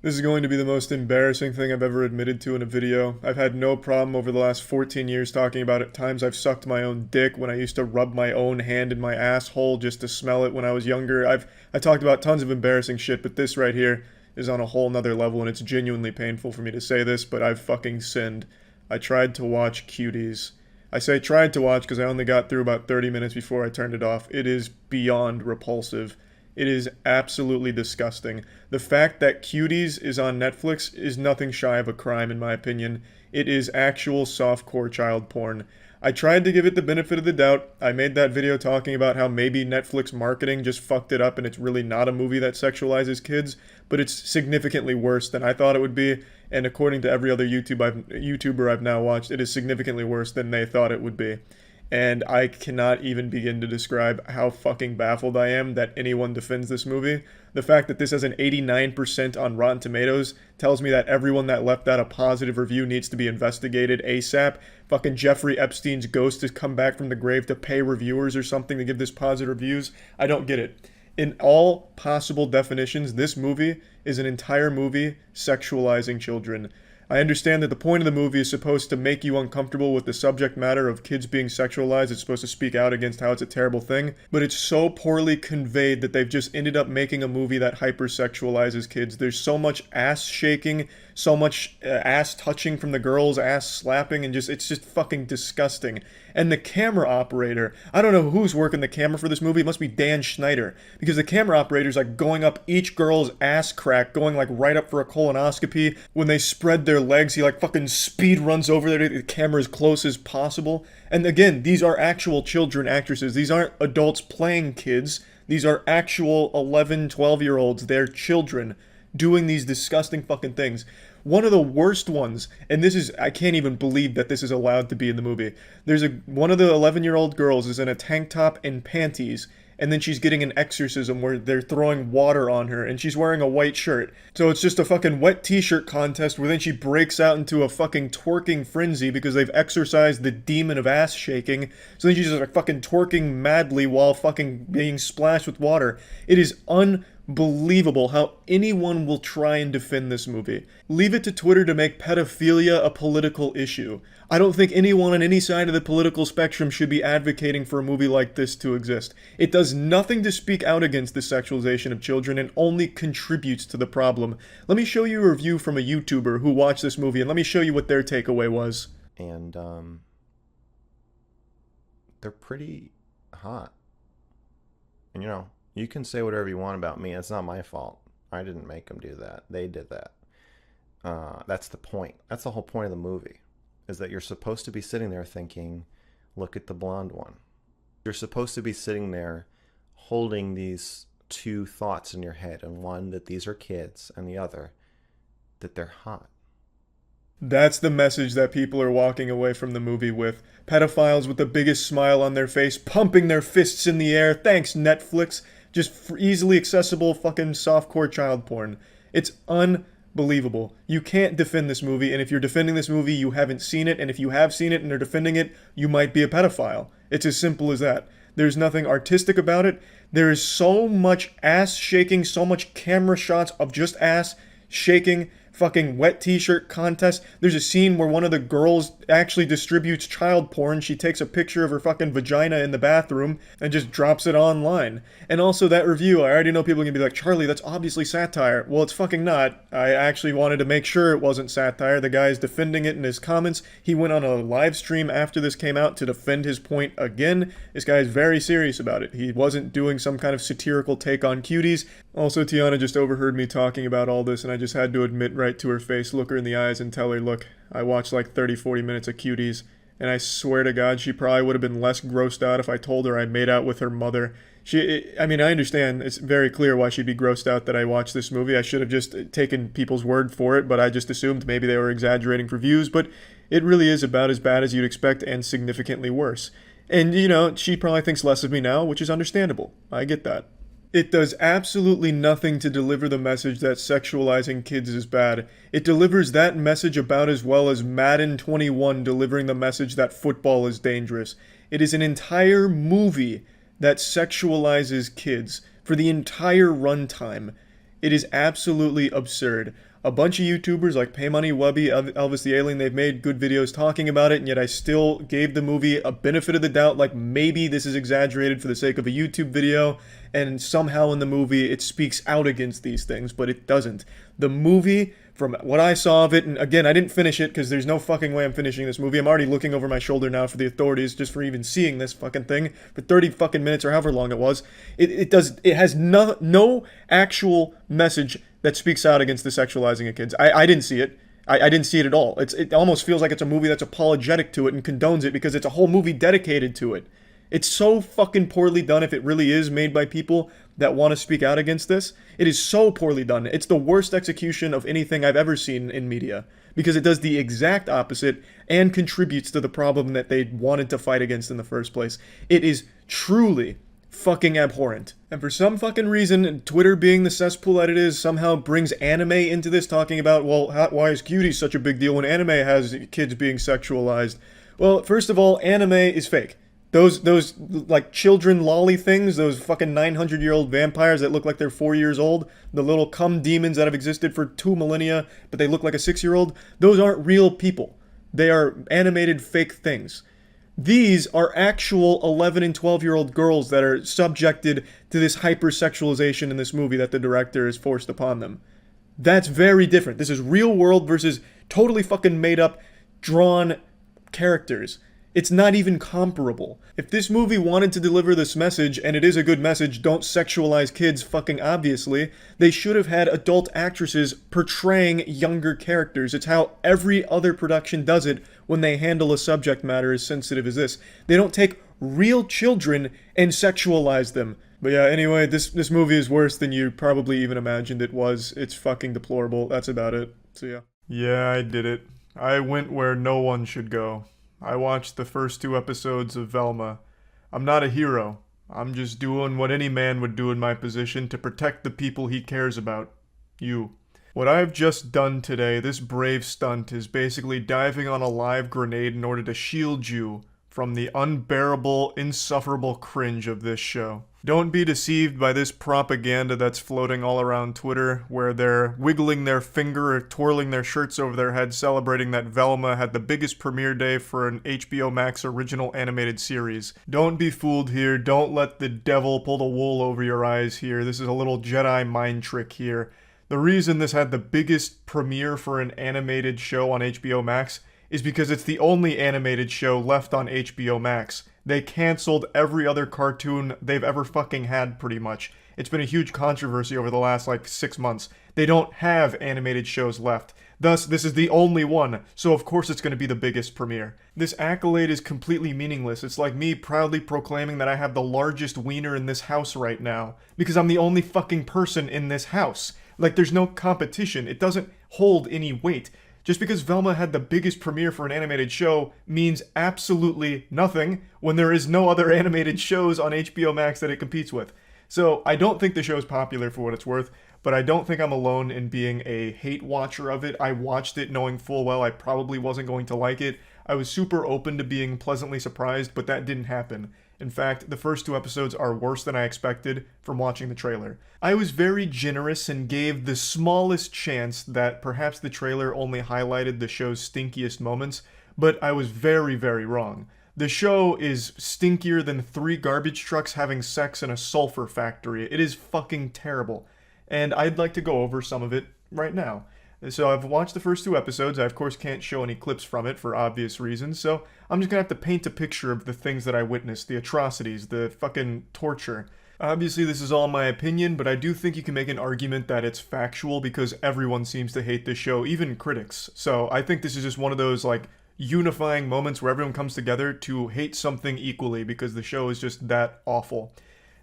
This is going to be the most embarrassing thing I've ever admitted to in a video. I've had no problem over the last 14 years talking about it. Times I've sucked my own dick when I used to rub my own hand in my asshole just to smell it when I was younger. I talked about tons of embarrassing shit, but this right here is on a whole nother level, and it's genuinely painful for me to say this, but I've fucking sinned. I tried to watch Cuties. I say tried to watch because I only got through about 30 minutes before I turned it off. It is beyond repulsive. It is absolutely disgusting. The fact that Cuties is on Netflix is nothing shy of a crime, in my opinion. It is actual softcore child porn. I tried to give it the benefit of the doubt. I made that video talking about how maybe Netflix marketing just fucked it up and it's really not a movie that sexualizes kids, but it's significantly worse than I thought it would be, and according to every other YouTuber I've now watched, it is significantly worse than they thought it would be. And I cannot even begin to describe how fucking baffled I am that anyone defends this movie. The fact that this has an 89% on Rotten Tomatoes tells me that everyone that left that a positive review needs to be investigated ASAP. Fucking Jeffrey Epstein's ghost has come back from the grave to pay reviewers or something to give this positive reviews. I don't get it. In all possible definitions, this movie is an entire movie sexualizing children. I understand that the point of the movie is supposed to make you uncomfortable with the subject matter of kids being sexualized. It's supposed to speak out against how it's a terrible thing, but it's so poorly conveyed that they've just ended up making a movie that hypersexualizes kids. There's so much ass shaking, so much ass touching from the girls, ass slapping, and it's just fucking disgusting. And the camera operator, I don't know who's working the camera for this movie. It must be Dan Schneider, because the camera operator's like going up each girl's ass crack, going like right up for a colonoscopy. When they spread their legs, he like fucking speed runs over there to get the camera as close as possible. And again, these are actual children actresses. These aren't adults playing kids. These are actual 11, 12-year-olds. They're children doing these disgusting fucking things. One of the worst ones, and this is, I can't even believe that this is allowed to be in the movie. One of the 11-year-old girls is in a tank top and panties, and then she's getting an exorcism where they're throwing water on her, and she's wearing a white shirt. So it's just a fucking wet t-shirt contest where then she breaks out into a fucking twerking frenzy because they've exorcised the demon of ass shaking. So then she's just like fucking twerking madly while fucking being splashed with water. It is unbelievable how anyone will try and defend this movie. Leave it to Twitter to make pedophilia a political issue. I don't think anyone on any side of the political spectrum should be advocating for a movie like this to exist. It does nothing to speak out against the sexualization of children and only contributes to the problem. Let me show you a review from a YouTuber who watched this movie, and let me show you what their takeaway was. And they're pretty hot. And you can say whatever you want about me. It's not my fault. I didn't make them do that. They did that. That's the point. That's the whole point of the movie, is that you're supposed to be sitting there thinking, look at the blonde one. You're supposed to be sitting there holding these two thoughts in your head, and one, that these are kids, and the other, that they're hot. That's the message that people are walking away from the movie with. Pedophiles with the biggest smile on their face, pumping their fists in the air. Thanks, Netflix. Just easily accessible fucking softcore child porn. It's unbelievable. You can't defend this movie, and if you're defending this movie, you haven't seen it, and if you have seen it and are defending it, you might be a pedophile. It's as simple as that. There's nothing artistic about it. There is so much ass shaking, so much camera shots of just ass shaking, fucking wet t-shirt contest. There's a scene where one of the girls actually distributes child porn. She takes a picture of her fucking vagina in the bathroom and just drops it online. And also that review, I already know people are gonna be like, Charlie, that's obviously satire. Well, it's fucking not. I actually wanted to make sure it wasn't satire. The guy's defending it in his comments. He went on a live stream after this came out to defend his point again. This guy is very serious about it. He wasn't doing some kind of satirical take on Cuties. Also, Tiana just overheard me talking about all this, and I just had to admit right to her face, look her in the eyes and tell her, look, I watched like 30-40 minutes of Cuties, and I swear to God, she probably would have been less grossed out if I told her I made out with her mother. I mean, I understand, it's very clear why she'd be grossed out that I watched this movie. I should have just taken people's word for it, but I just assumed maybe they were exaggerating for views, but it really is about as bad as you'd expect and significantly worse. And, she probably thinks less of me now, which is understandable. I get that. It does absolutely nothing to deliver the message that sexualizing kids is bad. It delivers that message about as well as Madden 21 delivering the message that football is dangerous. It is an entire movie that sexualizes kids for the entire runtime. It is absolutely absurd. a bunch of YouTubers like Paymoney, Webby, Elvis the Alien, they've made good videos talking about it, and yet I still gave the movie a benefit of the doubt, like maybe this is exaggerated for the sake of a YouTube video, and somehow in the movie it speaks out against these things, but it doesn't. The movie, from what I saw of it, and again, I didn't finish it because there's no fucking way I'm finishing this movie. I'm already looking over my shoulder now for the authorities just for even seeing this fucking thing for 30 fucking minutes or however long it was. It has no actual message that speaks out against the sexualizing of kids. I didn't see it. I didn't see it at all. It almost feels like it's a movie that's apologetic to it and condones it because it's a whole movie dedicated to it. It's so fucking poorly done if it really is made by people that want to speak out against this. It is so poorly done. It's the worst execution of anything I've ever seen in media because it does the exact opposite and contributes to the problem that they wanted to fight against in the first place. It is truly fucking abhorrent. And for some fucking reason, Twitter being the cesspool that it is somehow brings anime into this, talking about, well, why is Cuties such a big deal when anime has kids being sexualized? Well, first of all, anime is fake. Those like children lolly things, those fucking 900-year-old vampires that look like they're 4 years old, the little cum demons that have existed for 2 millennia, but they look like a 6-year-old, those aren't real people. They are animated fake things. These are actual 11 and 12-year-old girls that are subjected to this hypersexualization in this movie that the director has forced upon them. That's very different. This is real world versus totally fucking made up, drawn characters. It's not even comparable. If this movie wanted to deliver this message, and it is a good message, don't sexualize kids fucking obviously, they should have had adult actresses portraying younger characters. It's how every other production does it when they handle a subject matter as sensitive as this. They don't take real children and sexualize them. But yeah, anyway, this movie is worse than you probably even imagined it was. It's fucking deplorable. That's about it. So yeah. Yeah, I did it. I went where no one should go. I watched the first 2 episodes of Velma. I'm not a hero. I'm just doing what any man would do in my position to protect the people he cares about. You. What I've just done today, this brave stunt, is basically diving on a live grenade in order to shield you from the unbearable, insufferable cringe of this show. Don't be deceived by this propaganda that's floating all around Twitter, where they're wiggling their finger or twirling their shirts over their head, celebrating that Velma had the biggest premiere day for an HBO Max original animated series. Don't be fooled here. Don't let the devil pull the wool over your eyes here. This is a little Jedi mind trick here. The reason this had the biggest premiere for an animated show on HBO Max is because it's the only animated show left on HBO Max. They canceled every other cartoon they've ever fucking had, pretty much. It's been a huge controversy over the last, 6 months. They don't have animated shows left. Thus, this is the only one, so of course it's going to be the biggest premiere. This accolade is completely meaningless. It's like me proudly proclaiming that I have the largest wiener in this house right now, because I'm the only fucking person in this house. There's no competition. It doesn't hold any weight. Just because Velma had the biggest premiere for an animated show means absolutely nothing when there is no other animated shows on HBO Max that it competes with. So I don't think the show is popular for what it's worth, but I don't think I'm alone in being a hate watcher of it. I watched it knowing full well I probably wasn't going to like it. I was super open to being pleasantly surprised, but that didn't happen. In fact, the first 2 episodes are worse than I expected from watching the trailer. I was very generous and gave the smallest chance that perhaps the trailer only highlighted the show's stinkiest moments, but I was very, very wrong. The show is stinkier than 3 garbage trucks having sex in a sulfur factory. It is fucking terrible. And I'd like to go over some of it right now. So I've watched the first 2 episodes. I, of course, can't show any clips from it for obvious reasons, so I'm just gonna have to paint a picture of the things that I witnessed, the atrocities, the fucking torture. Obviously, this is all my opinion, but I do think you can make an argument that it's factual because everyone seems to hate this show, even critics. So I think this is just one of those, unifying moments where everyone comes together to hate something equally because the show is just that awful.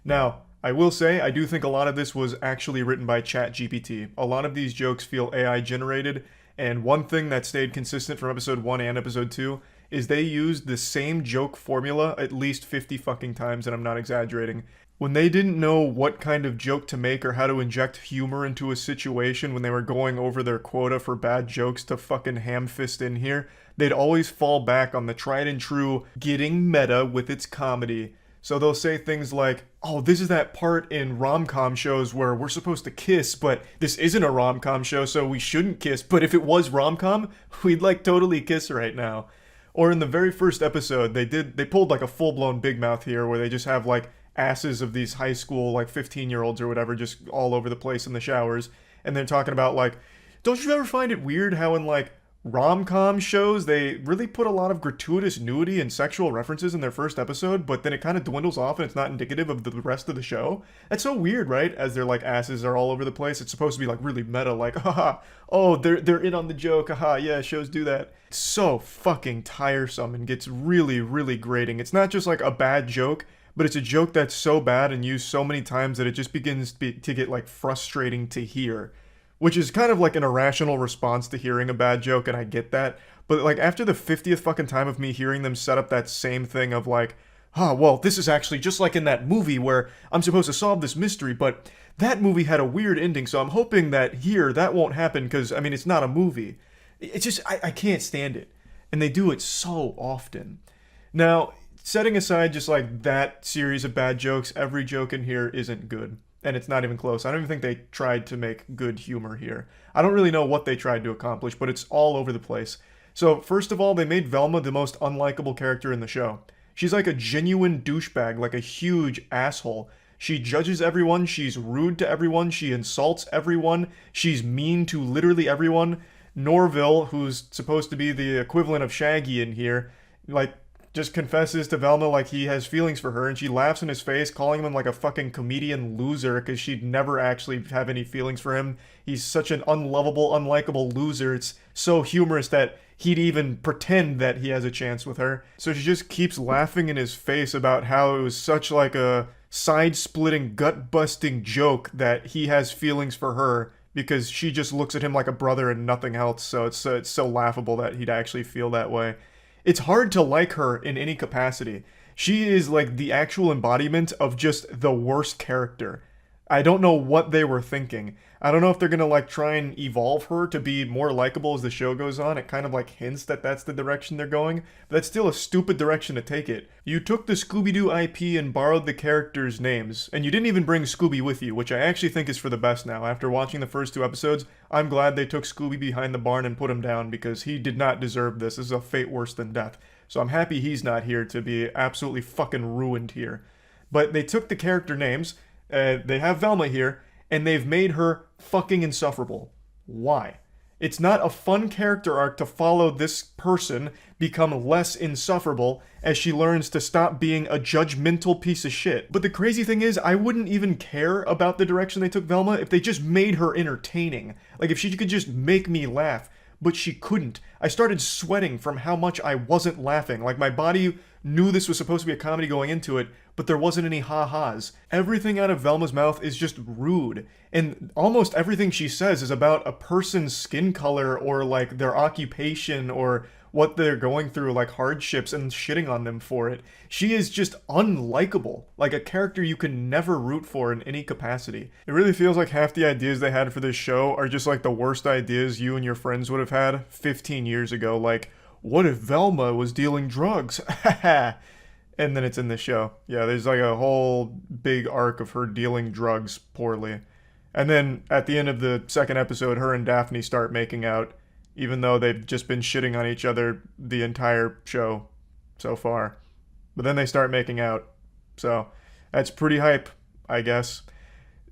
Now, I will say, I do think a lot of this was actually written by ChatGPT. A lot of these jokes feel AI generated, and one thing that stayed consistent from episode 1 and episode 2 is they used the same joke formula at least 50 fucking times, and I'm not exaggerating. When they didn't know what kind of joke to make or how to inject humor into a situation when they were going over their quota for bad jokes to fucking ham-fist in here, they'd always fall back on the tried and true getting meta with its comedy. So they'll say things like, oh, this is that part in rom-com shows where we're supposed to kiss, but this isn't a rom-com show, so we shouldn't kiss. But if it was rom-com, we'd like totally kiss right now. Or in the very first episode, they pulled like a full-blown big mouth here where they just have like asses of these high school like 15-year-olds or whatever just all over the place in the showers. And they're talking about like, don't you ever find it weird how in like rom-com shows they really put a lot of gratuitous nudity and sexual references in their first episode, but then it kind of dwindles off and it's not indicative of the rest of the show? That's so weird, right? As their like asses are all over the place, it's supposed to be like really meta, like haha, oh, they're in on the joke, haha, yeah, shows do that. It's so fucking tiresome and gets really, really grating. It's not just like a bad joke, but it's a joke that's so bad and used so many times that it just begins to get like frustrating to hear. Which is kind of like an irrational response to hearing a bad joke, and I get that. But like after the 50th fucking time of me hearing them set up that same thing of like, well, this is actually just like in that movie where I'm supposed to solve this mystery, but that movie had a weird ending, so I'm hoping that here that won't happen because, I mean, it's not a movie. It's just, I can't stand it. And they do it so often. Now, setting aside just like that series of bad jokes, every joke in here isn't good. And it's not even close. I don't even think they tried to make good humor here. I don't really know what they tried to accomplish, but it's all over the place. So, first of all, they made Velma the most unlikable character in the show. She's like a genuine douchebag, like a huge asshole. She judges everyone, she's rude to everyone, she insults everyone, she's mean to literally everyone. Norville, who's supposed to be the equivalent of Shaggy in here, like, just confesses to Velma like he has feelings for her, and she laughs in his face, calling him like a fucking comedian loser because she'd never actually have any feelings for him. He's such an unlovable, unlikable loser. It's so humorous that he'd even pretend that he has a chance with her. So she just keeps laughing in his face about how it was such like a side-splitting, gut-busting joke that he has feelings for her because she just looks at him like a brother and nothing else. So it's so laughable that he'd actually feel that way. It's hard to like her in any capacity. She is like the actual embodiment of just the worst character. I don't know what they were thinking. I don't know if they're gonna like try and evolve her to be more likable as the show goes on. It kind of like hints that that's the direction they're going, but that's still a stupid direction to take it. You took the Scooby-Doo IP and borrowed the characters' names, and you didn't even bring Scooby with you, which I actually think is for the best now. After watching the first two episodes, I'm glad they took Scooby behind the barn and put him down because he did not deserve this. This is a fate worse than death. So I'm happy he's not here to be absolutely fucking ruined here. But they took the character names, they have Velma here, and they've made her fucking insufferable. Why? It's not a fun character arc to follow this person become less insufferable as she learns to stop being a judgmental piece of shit. But the crazy thing is, I wouldn't even care about the direction they took Velma if they just made her entertaining. Like if she could just make me laugh. But she couldn't. I started sweating from how much I wasn't laughing. Like my body knew this was supposed to be a comedy going into it, but there wasn't any ha-has. Everything out of Velma's mouth is just rude. And almost everything she says is about a person's skin color or like their occupation or what they're going through, like hardships, and shitting on them for it. She is just unlikable, like a character you can never root for in any capacity. It really feels like half the ideas they had for this show are just like the worst ideas you and your friends would have had 15 years ago, like, what if Velma was dealing drugs? And then it's in the show. Yeah, there's like a whole big arc of her dealing drugs poorly. And then at the end of the second episode, her and Daphne start making out, even though they've just been shitting on each other the entire show so far. But then they start making out. So that's pretty hype, I guess.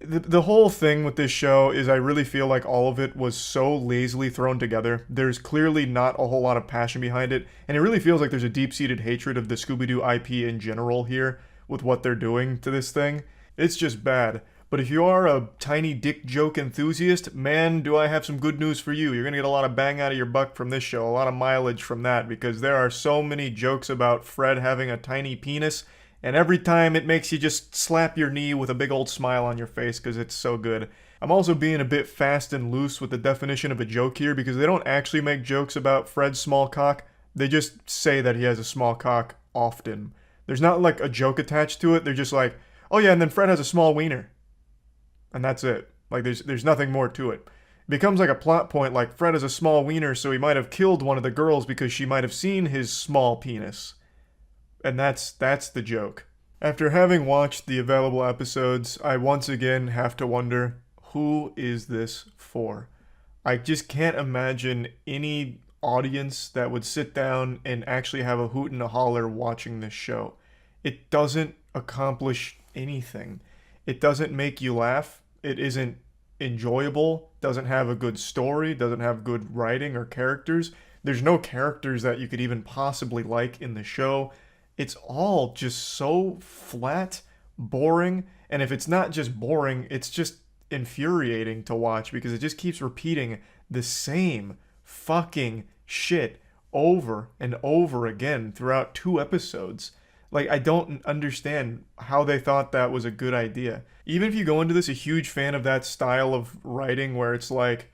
The whole thing with this show is I really feel like all of it was so lazily thrown together. There's clearly not a whole lot of passion behind it, and it really feels like there's a deep-seated hatred of the Scooby-Doo IP in general here with what they're doing to this thing. It's just bad. But if you are a tiny dick joke enthusiast, man, do I have some good news for you. You're going to get a lot of bang out of your buck from this show, a lot of mileage from that, because there are so many jokes about Fred having a tiny penis, and every time it makes you just slap your knee with a big old smile on your face because it's so good. I'm also being a bit fast and loose with the definition of a joke here because they don't actually make jokes about Fred's small cock. They just say that he has a small cock often. There's not like a joke attached to it. They're just like, oh yeah, and then Fred has a small wiener. And that's it. Like, there's nothing more to it. It becomes like a plot point, like Fred has a small wiener, so he might have killed one of the girls because she might have seen his small penis. And that's the joke. After having watched the available episodes, I once again have to wonder, who is this for? I just can't imagine any audience that would sit down and actually have a hoot and a holler watching this show. It doesn't accomplish anything. It doesn't make you laugh. It isn't enjoyable, doesn't have a good story, doesn't have good writing or characters. There's no characters that you could even possibly like in the show. It's all just so flat, boring, and if it's not just boring, it's just infuriating to watch because it just keeps repeating the same fucking shit over and over again throughout 2 episodes. Like, I don't understand how they thought that was a good idea. Even if you go into this a huge fan of that style of writing where it's like,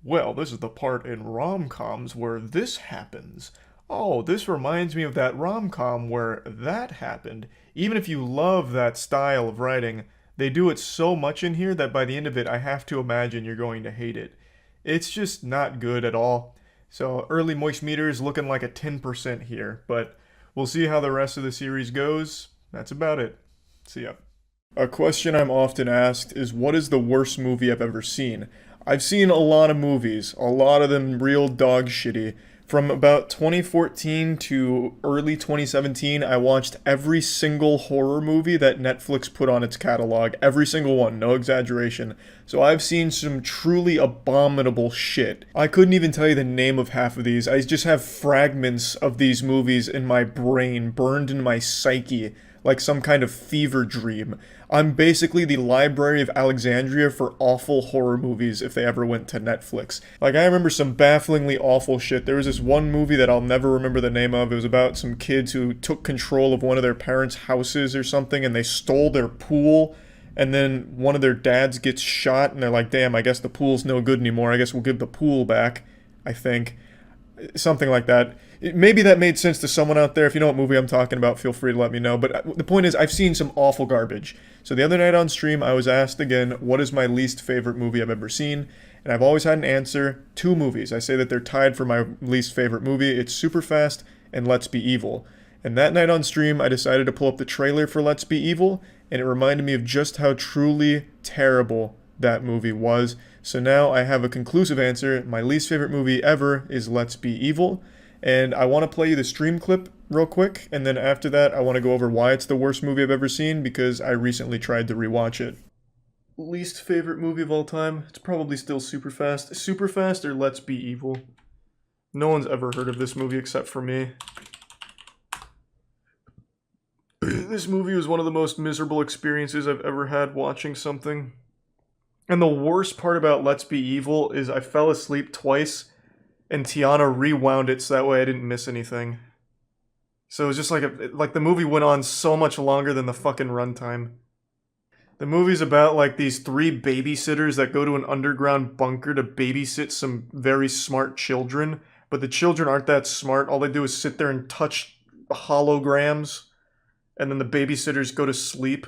well, this is the part in rom-coms where this happens. Oh, this reminds me of that rom-com where that happened. Even if you love that style of writing, they do it so much in here that by the end of it, I have to imagine you're going to hate it. It's just not good at all. So early moist meter is looking like a 10% here, but we'll see how the rest of the series goes. That's about it. See ya. A question I'm often asked is, what is the worst movie I've ever seen? I've seen a lot of movies, a lot of them real dog shitty. From about 2014 to early 2017, I watched every single horror movie that Netflix put on its catalog. Every single one, no exaggeration. So I've seen some truly abominable shit. I couldn't even tell you the name of half of these. I just have fragments of these movies in my brain, burned in my psyche, like some kind of fever dream. I'm basically the Library of Alexandria for awful horror movies if they ever went to Netflix. Like, I remember some bafflingly awful shit. There was this one movie that I'll never remember the name of. It was about some kids who took control of one of their parents' houses or something, and they stole their pool, and then one of their dads gets shot, and they're like, damn, I guess the pool's no good anymore. I guess we'll give the pool back, I think. Something like that. Maybe that made sense to someone out there. If you know what movie I'm talking about, feel free to let me know. But the point is, I've seen some awful garbage. So the other night on stream, I was asked again, what is my least favorite movie I've ever seen? And I've always had an answer, 2 movies. I say that they're tied for my least favorite movie. It's Superfast and Let's Be Evil. And that night on stream, I decided to pull up the trailer for Let's Be Evil, and it reminded me of just how truly terrible that movie was. So now I have a conclusive answer. My least favorite movie ever is Let's Be Evil. And I want to play you the stream clip real quick, and then after that I want to go over why it's the worst movie I've ever seen, because I recently tried to rewatch it. Least favorite movie of all time? It's probably still Superfast. Superfast or Let's Be Evil? No one's ever heard of this movie except for me. This movie was one of the most miserable experiences I've ever had watching something. And the worst part about Let's Be Evil is I fell asleep twice, and Tiana rewound it so that way I didn't miss anything. So it was just like the movie went on so much longer than the fucking runtime. The movie's about like these 3 babysitters that go to an underground bunker to babysit some very smart children, but the children aren't that smart. All they do is sit there and touch holograms, and then the babysitters go to sleep.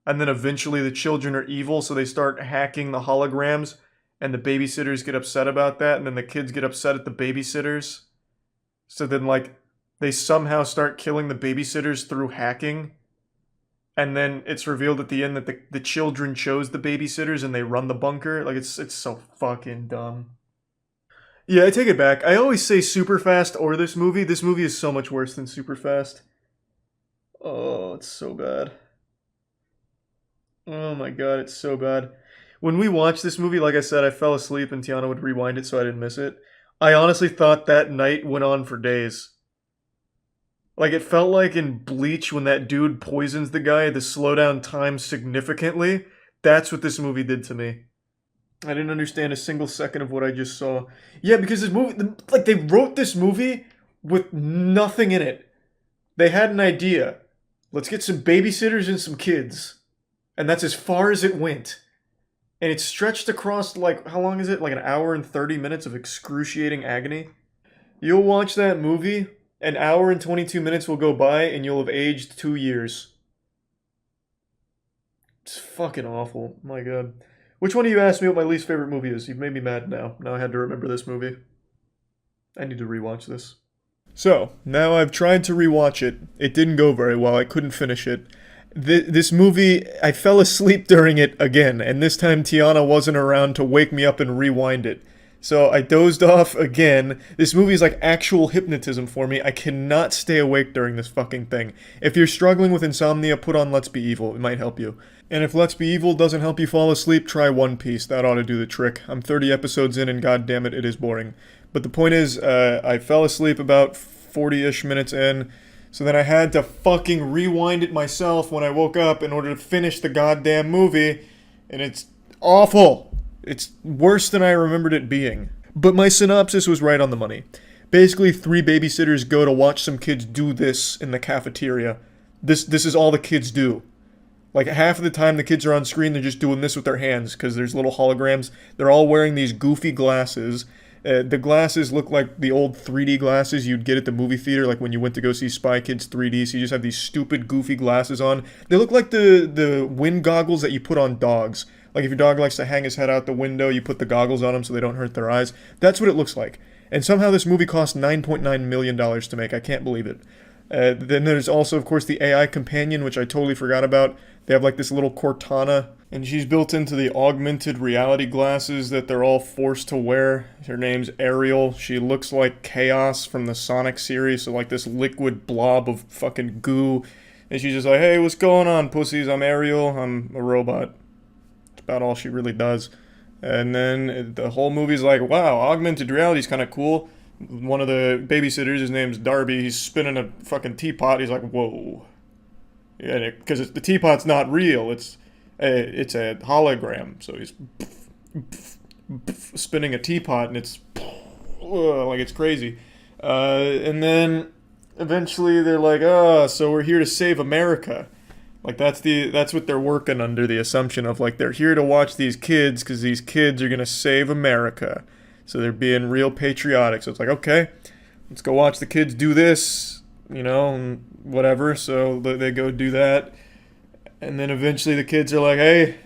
And then eventually the children are evil, so they start hacking the holograms, and the babysitters get upset about that, and then the kids get upset at the babysitters. So then, like, they somehow start killing the babysitters through hacking, and then it's revealed at the end that the children chose the babysitters and they run the bunker. Like, it's so fucking dumb. Yeah, I take it back. I always say Superfast or this movie. This movie is so much worse than Superfast. Oh, it's so bad. Oh my god, it's so bad. When we watched this movie, like I said, I fell asleep and Tiana would rewind it so I didn't miss it. I honestly thought that night went on for days. Like, it felt like in Bleach when that dude poisons the guy to slow down time significantly. That's what this movie did to me. I didn't understand a single second of what I just saw. Yeah, because this movie, like, they wrote this movie with nothing in it. They had an idea. Let's get some babysitters and some kids. And that's as far as it went. And it's stretched across, like, how long is it? Like an hour and 30 minutes of excruciating agony? You'll watch that movie, an hour and 22 minutes will go by, and you'll have aged 2 years. It's fucking awful. My god. Which one of you asked me what my least favorite movie is? You've made me mad now. Now I had to remember this movie. I need to rewatch this. So, now I've tried to rewatch it. It didn't go very well. I couldn't finish it. This movie, I fell asleep during it again, and this time Tiana wasn't around to wake me up and rewind it. So I dozed off again. This movie is like actual hypnotism for me. I cannot stay awake during this fucking thing. If you're struggling with insomnia, put on Let's Be Evil. It might help you. And if Let's Be Evil doesn't help you fall asleep, try One Piece. That ought to do the trick. I'm 30 episodes in, and goddamn it, it is boring. But the point is, I fell asleep about 40-ish minutes in. So then I had to fucking rewind it myself when I woke up in order to finish the goddamn movie. And it's awful. It's worse than I remembered it being. But my synopsis was right on the money. Basically, 3 babysitters go to watch some kids do this in the cafeteria. This is all the kids do. Like, half of the time the kids are on screen, they're just doing this with their hands because there's little holograms. They're all wearing these goofy glasses. The glasses look like the old 3D glasses you'd get at the movie theater, like when you went to go see Spy Kids 3D. So you just have these stupid, goofy glasses on. They look like the wind goggles that you put on dogs. Like if your dog likes to hang his head out the window, you put the goggles on them so they don't hurt their eyes. That's what it looks like. And somehow this movie cost $9.9 million to make. I can't believe it. Then there's also, of course, the AI companion, which I totally forgot about. They have like this little Cortana, and she's built into the augmented reality glasses that they're all forced to wear. Her name's Ariel. She looks like Chaos from the Sonic series, so like this liquid blob of fucking goo. And she's just like, hey, what's going on, pussies? I'm Ariel. I'm a robot. That's about all she really does. And then the whole movie's like, wow, augmented reality's kind of cool. One of the babysitters, his name's Darby, he's spinning a fucking teapot. He's like, whoa. Yeah, because the teapot's not real. It's a hologram. So he's spinning a teapot, and it's like it's crazy. And then eventually they're like, so we're here to save America. Like that's what they're working under, the assumption of like they're here to watch these kids because these kids are gonna save America. So they're being real patriotic. So it's like, okay, let's go watch the kids do this, and whatever. So they go do that. And then eventually the kids are like, hey,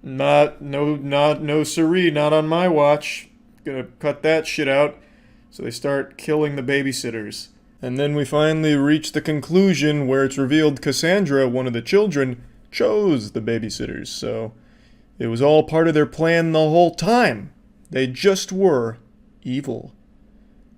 no siree, not on my watch. Gonna cut that shit out. So they start killing the babysitters. And then we finally reach the conclusion where it's revealed Cassandra, one of the children, chose the babysitters. So it was all part of their plan the whole time. They just were evil.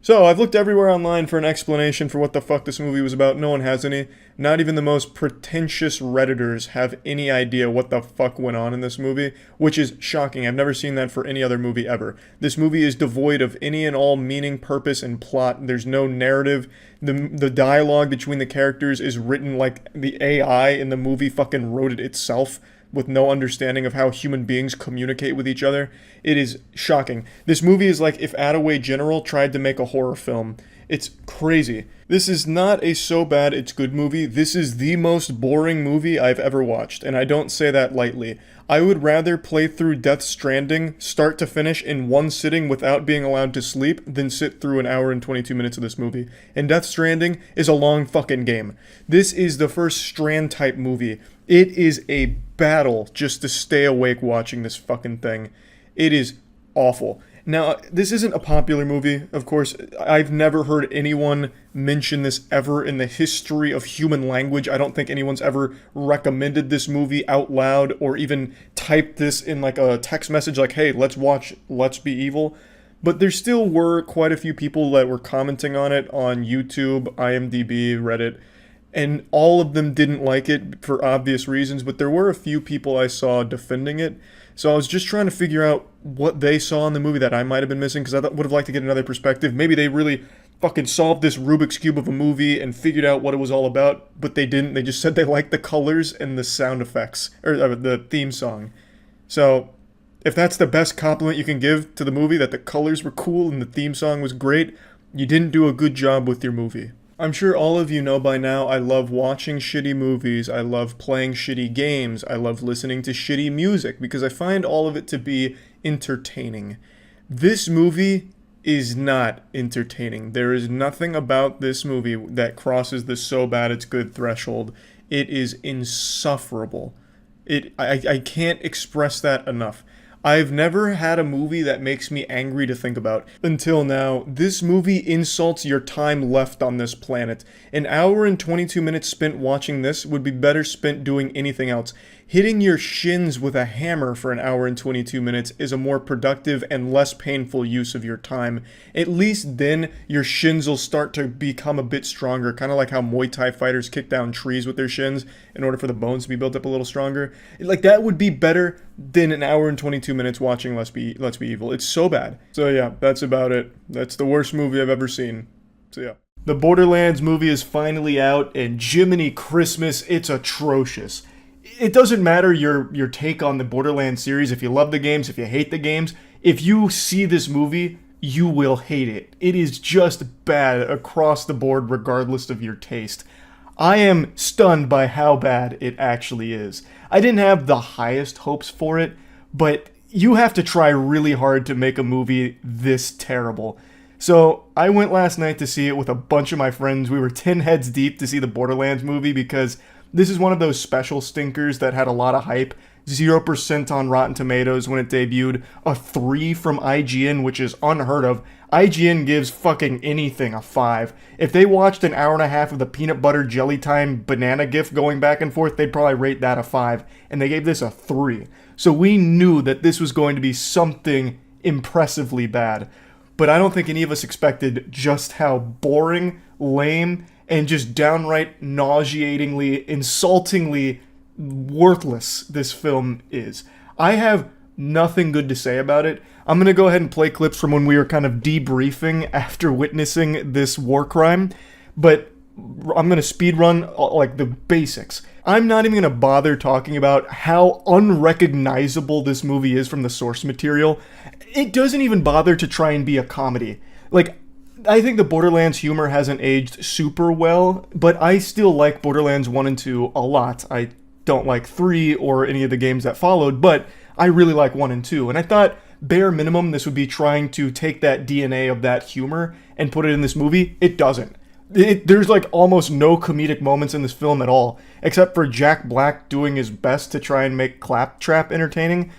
So, I've looked everywhere online for an explanation for what the fuck this movie was about. No one has any. Not even the most pretentious Redditors have any idea what the fuck went on in this movie, which is shocking. I've never seen that for any other movie ever. This movie is devoid of any and all meaning, purpose, and plot. There's no narrative. The dialogue between the characters is written like the AI in the movie fucking wrote it itself, with no understanding of how human beings communicate with each other. It is shocking. This movie is like if Attaway General tried to make a horror film. It's crazy. This is not a so bad it's good movie. This is the most boring movie I've ever watched, and I don't say that lightly. I would rather play through Death Stranding, start to finish, in one sitting without being allowed to sleep than sit through an hour and 22 minutes of this movie. And Death Stranding is a long fucking game. This is the first Strand-type movie. It is a battle just to stay awake watching this fucking thing. It is awful. Now, this isn't a popular movie, of course. I've never heard anyone mention this ever in the history of human language. I don't think anyone's ever recommended this movie out loud or even typed this in like a text message like, hey, let's watch Let's Be Evil. But there still were quite a few people that were commenting on it on YouTube, IMDb, Reddit, and all of them didn't like it for obvious reasons, but there were a few people I saw defending it. So I was just trying to figure out what they saw in the movie that I might have been missing, because I would have liked to get another perspective. Maybe they really fucking solved this Rubik's Cube of a movie and figured out what it was all about, but they didn't. They just said they liked the colors and the sound effects, or the theme song. So if that's the best compliment you can give to the movie, that the colors were cool and the theme song was great, you didn't do a good job with your movie. I'm sure all of you know by now I love watching shitty movies, I love playing shitty games, I love listening to shitty music, because I find all of it to be entertaining. This movie is not entertaining. There is nothing about this movie that crosses the so bad it's good threshold. It is insufferable. I can't express that enough. I've never had a movie that makes me angry to think about. Until now, this movie insults your time left on this planet. An hour and 22 minutes spent watching this would be better spent doing anything else. Hitting your shins with a hammer for an hour and 22 minutes is a more productive and less painful use of your time. At least then, your shins will start to become a bit stronger, kind of like how Muay Thai fighters kick down trees with their shins in order for the bones to be built up a little stronger. Like, that would be better than an hour and 22 minutes watching Let's Be Evil. It's so bad. So yeah, that's about it. That's the worst movie I've ever seen. So yeah. The Borderlands movie is finally out, and Jiminy Christmas, it's atrocious. It doesn't matter your take on the Borderlands series, if you love the games, if you hate the games. If you see this movie, you will hate it. It is just bad across the board regardless of your taste. I am stunned by how bad it actually is. I didn't have the highest hopes for it, but you have to try really hard to make a movie this terrible. So I went last night to see it with a bunch of my friends. We were 10 heads deep to see the Borderlands movie because this is one of those special stinkers that had a lot of hype. 0% on Rotten Tomatoes when it debuted. A 3 from IGN, which is unheard of. IGN gives fucking anything a 5. If they watched an hour and a half of the peanut butter jelly time banana gif going back and forth, they'd probably rate that a 5. And they gave this a 3. So we knew that this was going to be something impressively bad. But I don't think any of us expected just how boring, lame, and just downright nauseatingly, insultingly worthless this film is. I have nothing good to say about it. I'm going to go ahead and play clips from when we were kind of debriefing after witnessing this war crime, but I'm going to speedrun like the basics. I'm not even going to bother talking about how unrecognizable this movie is from the source material. It doesn't even bother to try and be a comedy. Like, I think the Borderlands humor hasn't aged super well, but I still like Borderlands 1 and 2 a lot. I don't like 3 or any of the games that followed, but I really like 1 and 2. And I thought, bare minimum, this would be trying to take that DNA of that humor and put it in this movie. It doesn't. There's like almost no comedic moments in this film at all, except for Jack Black doing his best to try and make Claptrap entertaining.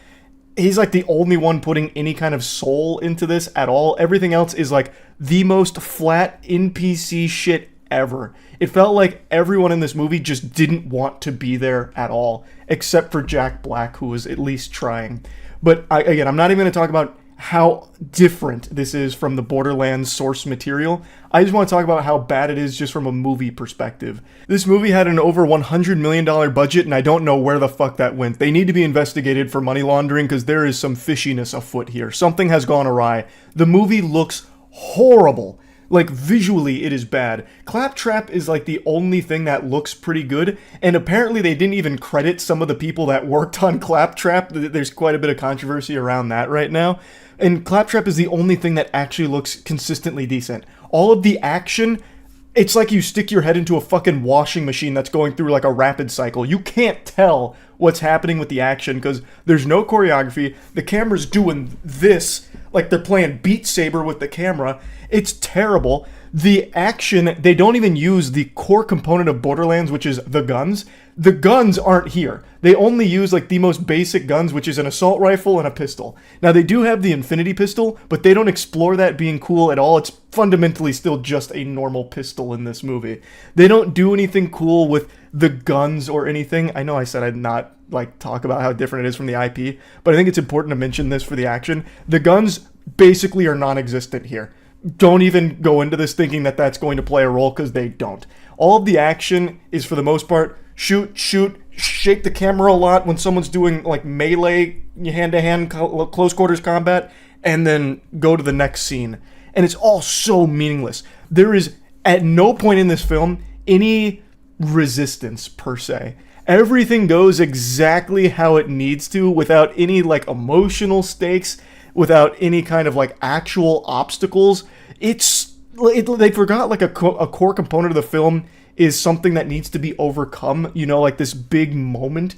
He's like the only one putting any kind of soul into this at all. Everything else is like the most flat NPC shit ever. It felt like everyone in this movie just didn't want to be there at all, except for Jack Black, who was at least trying. But again, I'm not even going to talk about how different this is from the Borderlands source material. I just want to talk about how bad it is just from a movie perspective. This movie had an over $100 million budget, and I don't know where the fuck that went. They need to be investigated for money laundering because there is some fishiness afoot here. Something has gone awry. The movie looks horrible. Like, visually, it is bad. Claptrap is like the only thing that looks pretty good, and apparently they didn't even credit some of the people that worked on Claptrap. There's quite a bit of controversy around that right now. And Claptrap is the only thing that actually looks consistently decent. All of the action, it's like you stick your head into a fucking washing machine that's going through like a rapid cycle. You can't tell what's happening with the action because there's no choreography. The camera's doing this like they're playing Beat Saber with the camera. It's terrible. The action, they don't even use the core component of Borderlands, which is the guns. The guns aren't here. They only use like the most basic guns, which is an assault rifle and a pistol. Now they do have the Infinity pistol, but they don't explore that being cool at all. It's fundamentally still just a normal pistol in this movie. They don't do anything cool with the guns or anything. I know I said I'd not like talk about how different it is from the IP, but I think it's important to mention this for the action. The guns basically are non-existent here. Don't even go into this thinking that that's going to play a role because they don't. All of the action is for the most part shoot, shake the camera a lot when someone's doing like melee, hand-to-hand, close quarters combat, and then go to the next scene. And it's all so meaningless. There is at no point in this film any resistance per se. Everything goes exactly how it needs to without any like emotional stakes, without any kind of like actual obstacles. They forgot like a core component of the film is something that needs to be overcome. You know, like this big moment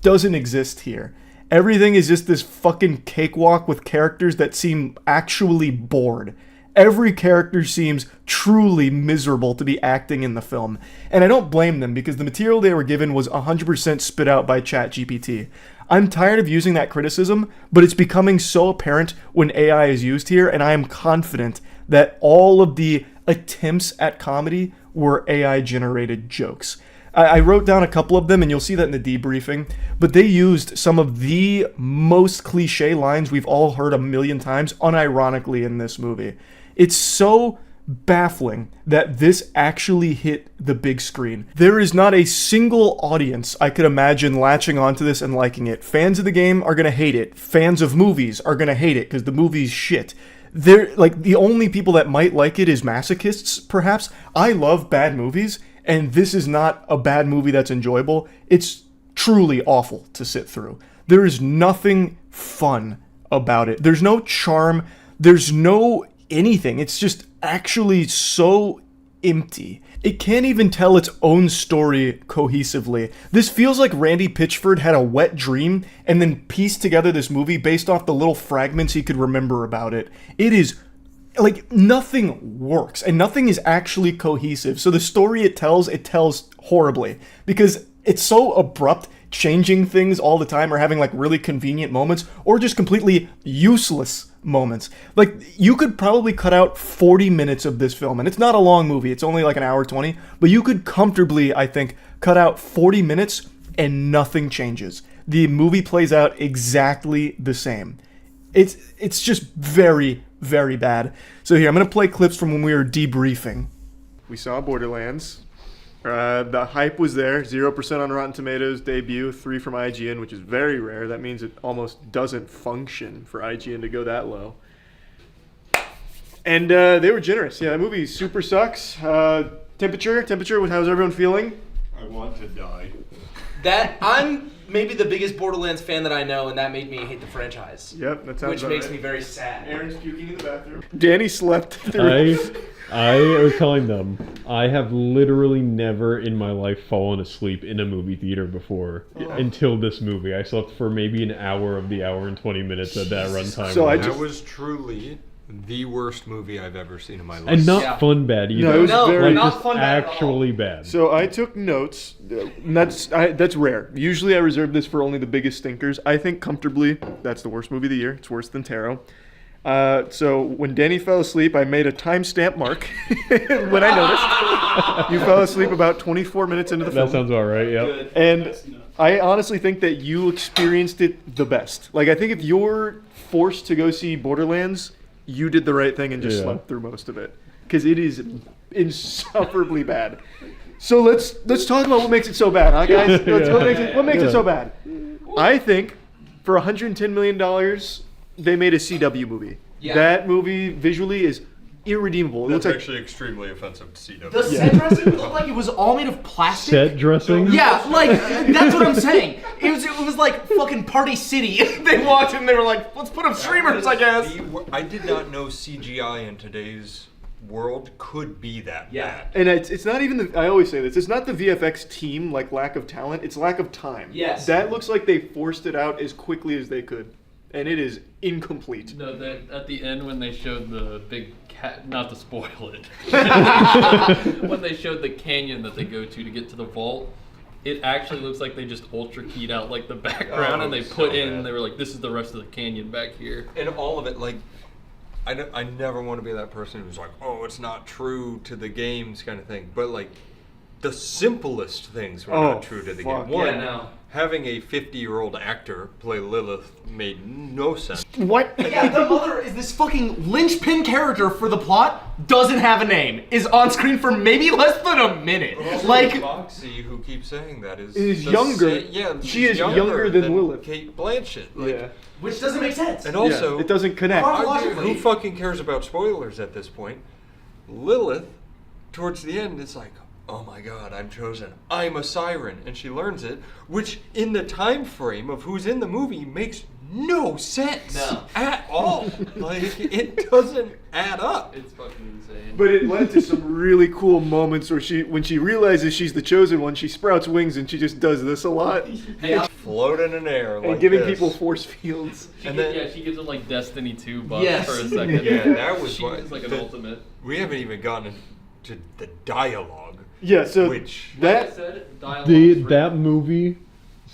doesn't exist here. Everything is just this fucking cakewalk with characters that seem actually bored. Every character seems truly miserable to be acting in the film. And I don't blame them because the material they were given was 100% spit out by ChatGPT. I'm tired of using that criticism, but it's becoming so apparent when AI is used here, and I am confident that all of the attempts at comedy were AI-generated jokes. I wrote down a couple of them, and you'll see that in the debriefing, but they used some of the most cliche lines we've all heard a million times unironically in this movie. It's so baffling that this actually hit the big screen. There is not a single audience I could imagine latching onto this and liking it. Fans of the game are going to hate it. Fans of movies are going to hate it because the movie's shit. They're like, the only people that might like it is masochists, perhaps. I love bad movies, and this is not a bad movie that's enjoyable. It's truly awful to sit through. There is nothing fun about it. There's no charm. There's no anything. It's just actually so empty. It can't even tell its own story cohesively. This feels like Randy Pitchford had a wet dream and then pieced together this movie based off the little fragments he could remember about it. It is like nothing works and nothing is actually cohesive. So the story it tells horribly because it's so abrupt, changing things all the time or having like really convenient moments or just completely useless moments. Like, you could probably cut out 40 minutes of this film, and it's not a long movie, it's only like an hour 20, but you could comfortably, I think, cut out 40 minutes and nothing changes. The movie plays out exactly the same. It's just very, very bad. So here, I'm going to play clips from when we were debriefing. We saw Borderlands. The hype was there. 0% on Rotten Tomatoes debut, 3 from IGN, which is very rare. That means it almost doesn't function for IGN to go that low. And they were generous. Yeah, that movie super sucks. Temperature, how's everyone feeling? I want to die. That I'm maybe the biggest Borderlands fan that I know, and that made me hate the franchise. Yep, that sounds which about makes right. me very sad. Aaron's puking in the bathroom. Danny slept through. I was telling them, I have literally never in my life fallen asleep in a movie theater before until this movie. I slept for maybe an hour of the hour and 20 minutes at that runtime. So That was truly the worst movie I've ever seen in my life. and not fun bad either. No, it was very not just fun bad at all. actually bad. So I took notes. And that's rare. Usually I reserve this for only the biggest stinkers. I think comfortably that's the worst movie of the year. It's worse than Tarot. So when Danny fell asleep, I made a timestamp mark when I noticed. You fell asleep about 24 minutes into the film. That sounds about right, yep. And I honestly think that you experienced it the best. Like, I think if you're forced to go see Borderlands, you did the right thing and just slept through most of it. Because it is insufferably bad. So let's talk about what makes it so bad, huh, guys? What makes it so bad? I think for $110 million, they made a CW movie. Yeah. That movie visually is irredeemable. It That's looks actually extremely offensive to CW. The set dressing looked like it was all made of plastic. Set dressing? Yeah, like, that's what I'm saying. It was like fucking Party City. They walked in and they were like, let's put up streamers, I guess. I did not know CGI in today's world could be that bad. And it's not even I always say this, it's not the VFX team, like lack of talent, it's lack of time. Yes. That looks like they forced it out as quickly as they could. And it is incomplete. No, at the end when they showed the big cat, not to spoil it, when they showed the canyon that they go to get to the vault, it actually looks like they just ultra keyed out like the background and they put in, they were like, this is the rest of the canyon back here. And all of it, like, I never want to be that person who's like, oh, it's not true to the games kind of thing. But, like, the simplest things were not true to the game. One, Yeah, no. having a 50-year-old actor play Lilith made no sense. What? Yeah, the mother is this fucking linchpin character for the plot, doesn't have a name, is on screen for maybe less than a minute. Like, Foxy, who keeps saying that, is Is the younger. Yeah, She she's is younger than Lilith. Kate Blanchett. Like, Yeah. which doesn't make sense. And also, It doesn't connect. who fucking cares about spoilers at this point? Lilith, towards the end, is like, oh my god, I'm chosen. I'm a siren. And she learns it, which in the time frame of who's in the movie makes no sense No. at all. Like, it doesn't add up. It's fucking insane. But it led to some really cool moments where when she realizes she's the chosen one, she sprouts wings and she just does this a lot. Floating in air like And giving this. people force fields. And then- she gives him like Destiny 2 bucks Yes. for a second. Yeah, that was she what- is like an the- ultimate. We haven't even gotten into the dialogue, Yeah, so which Like I that said, dialogue is That movie,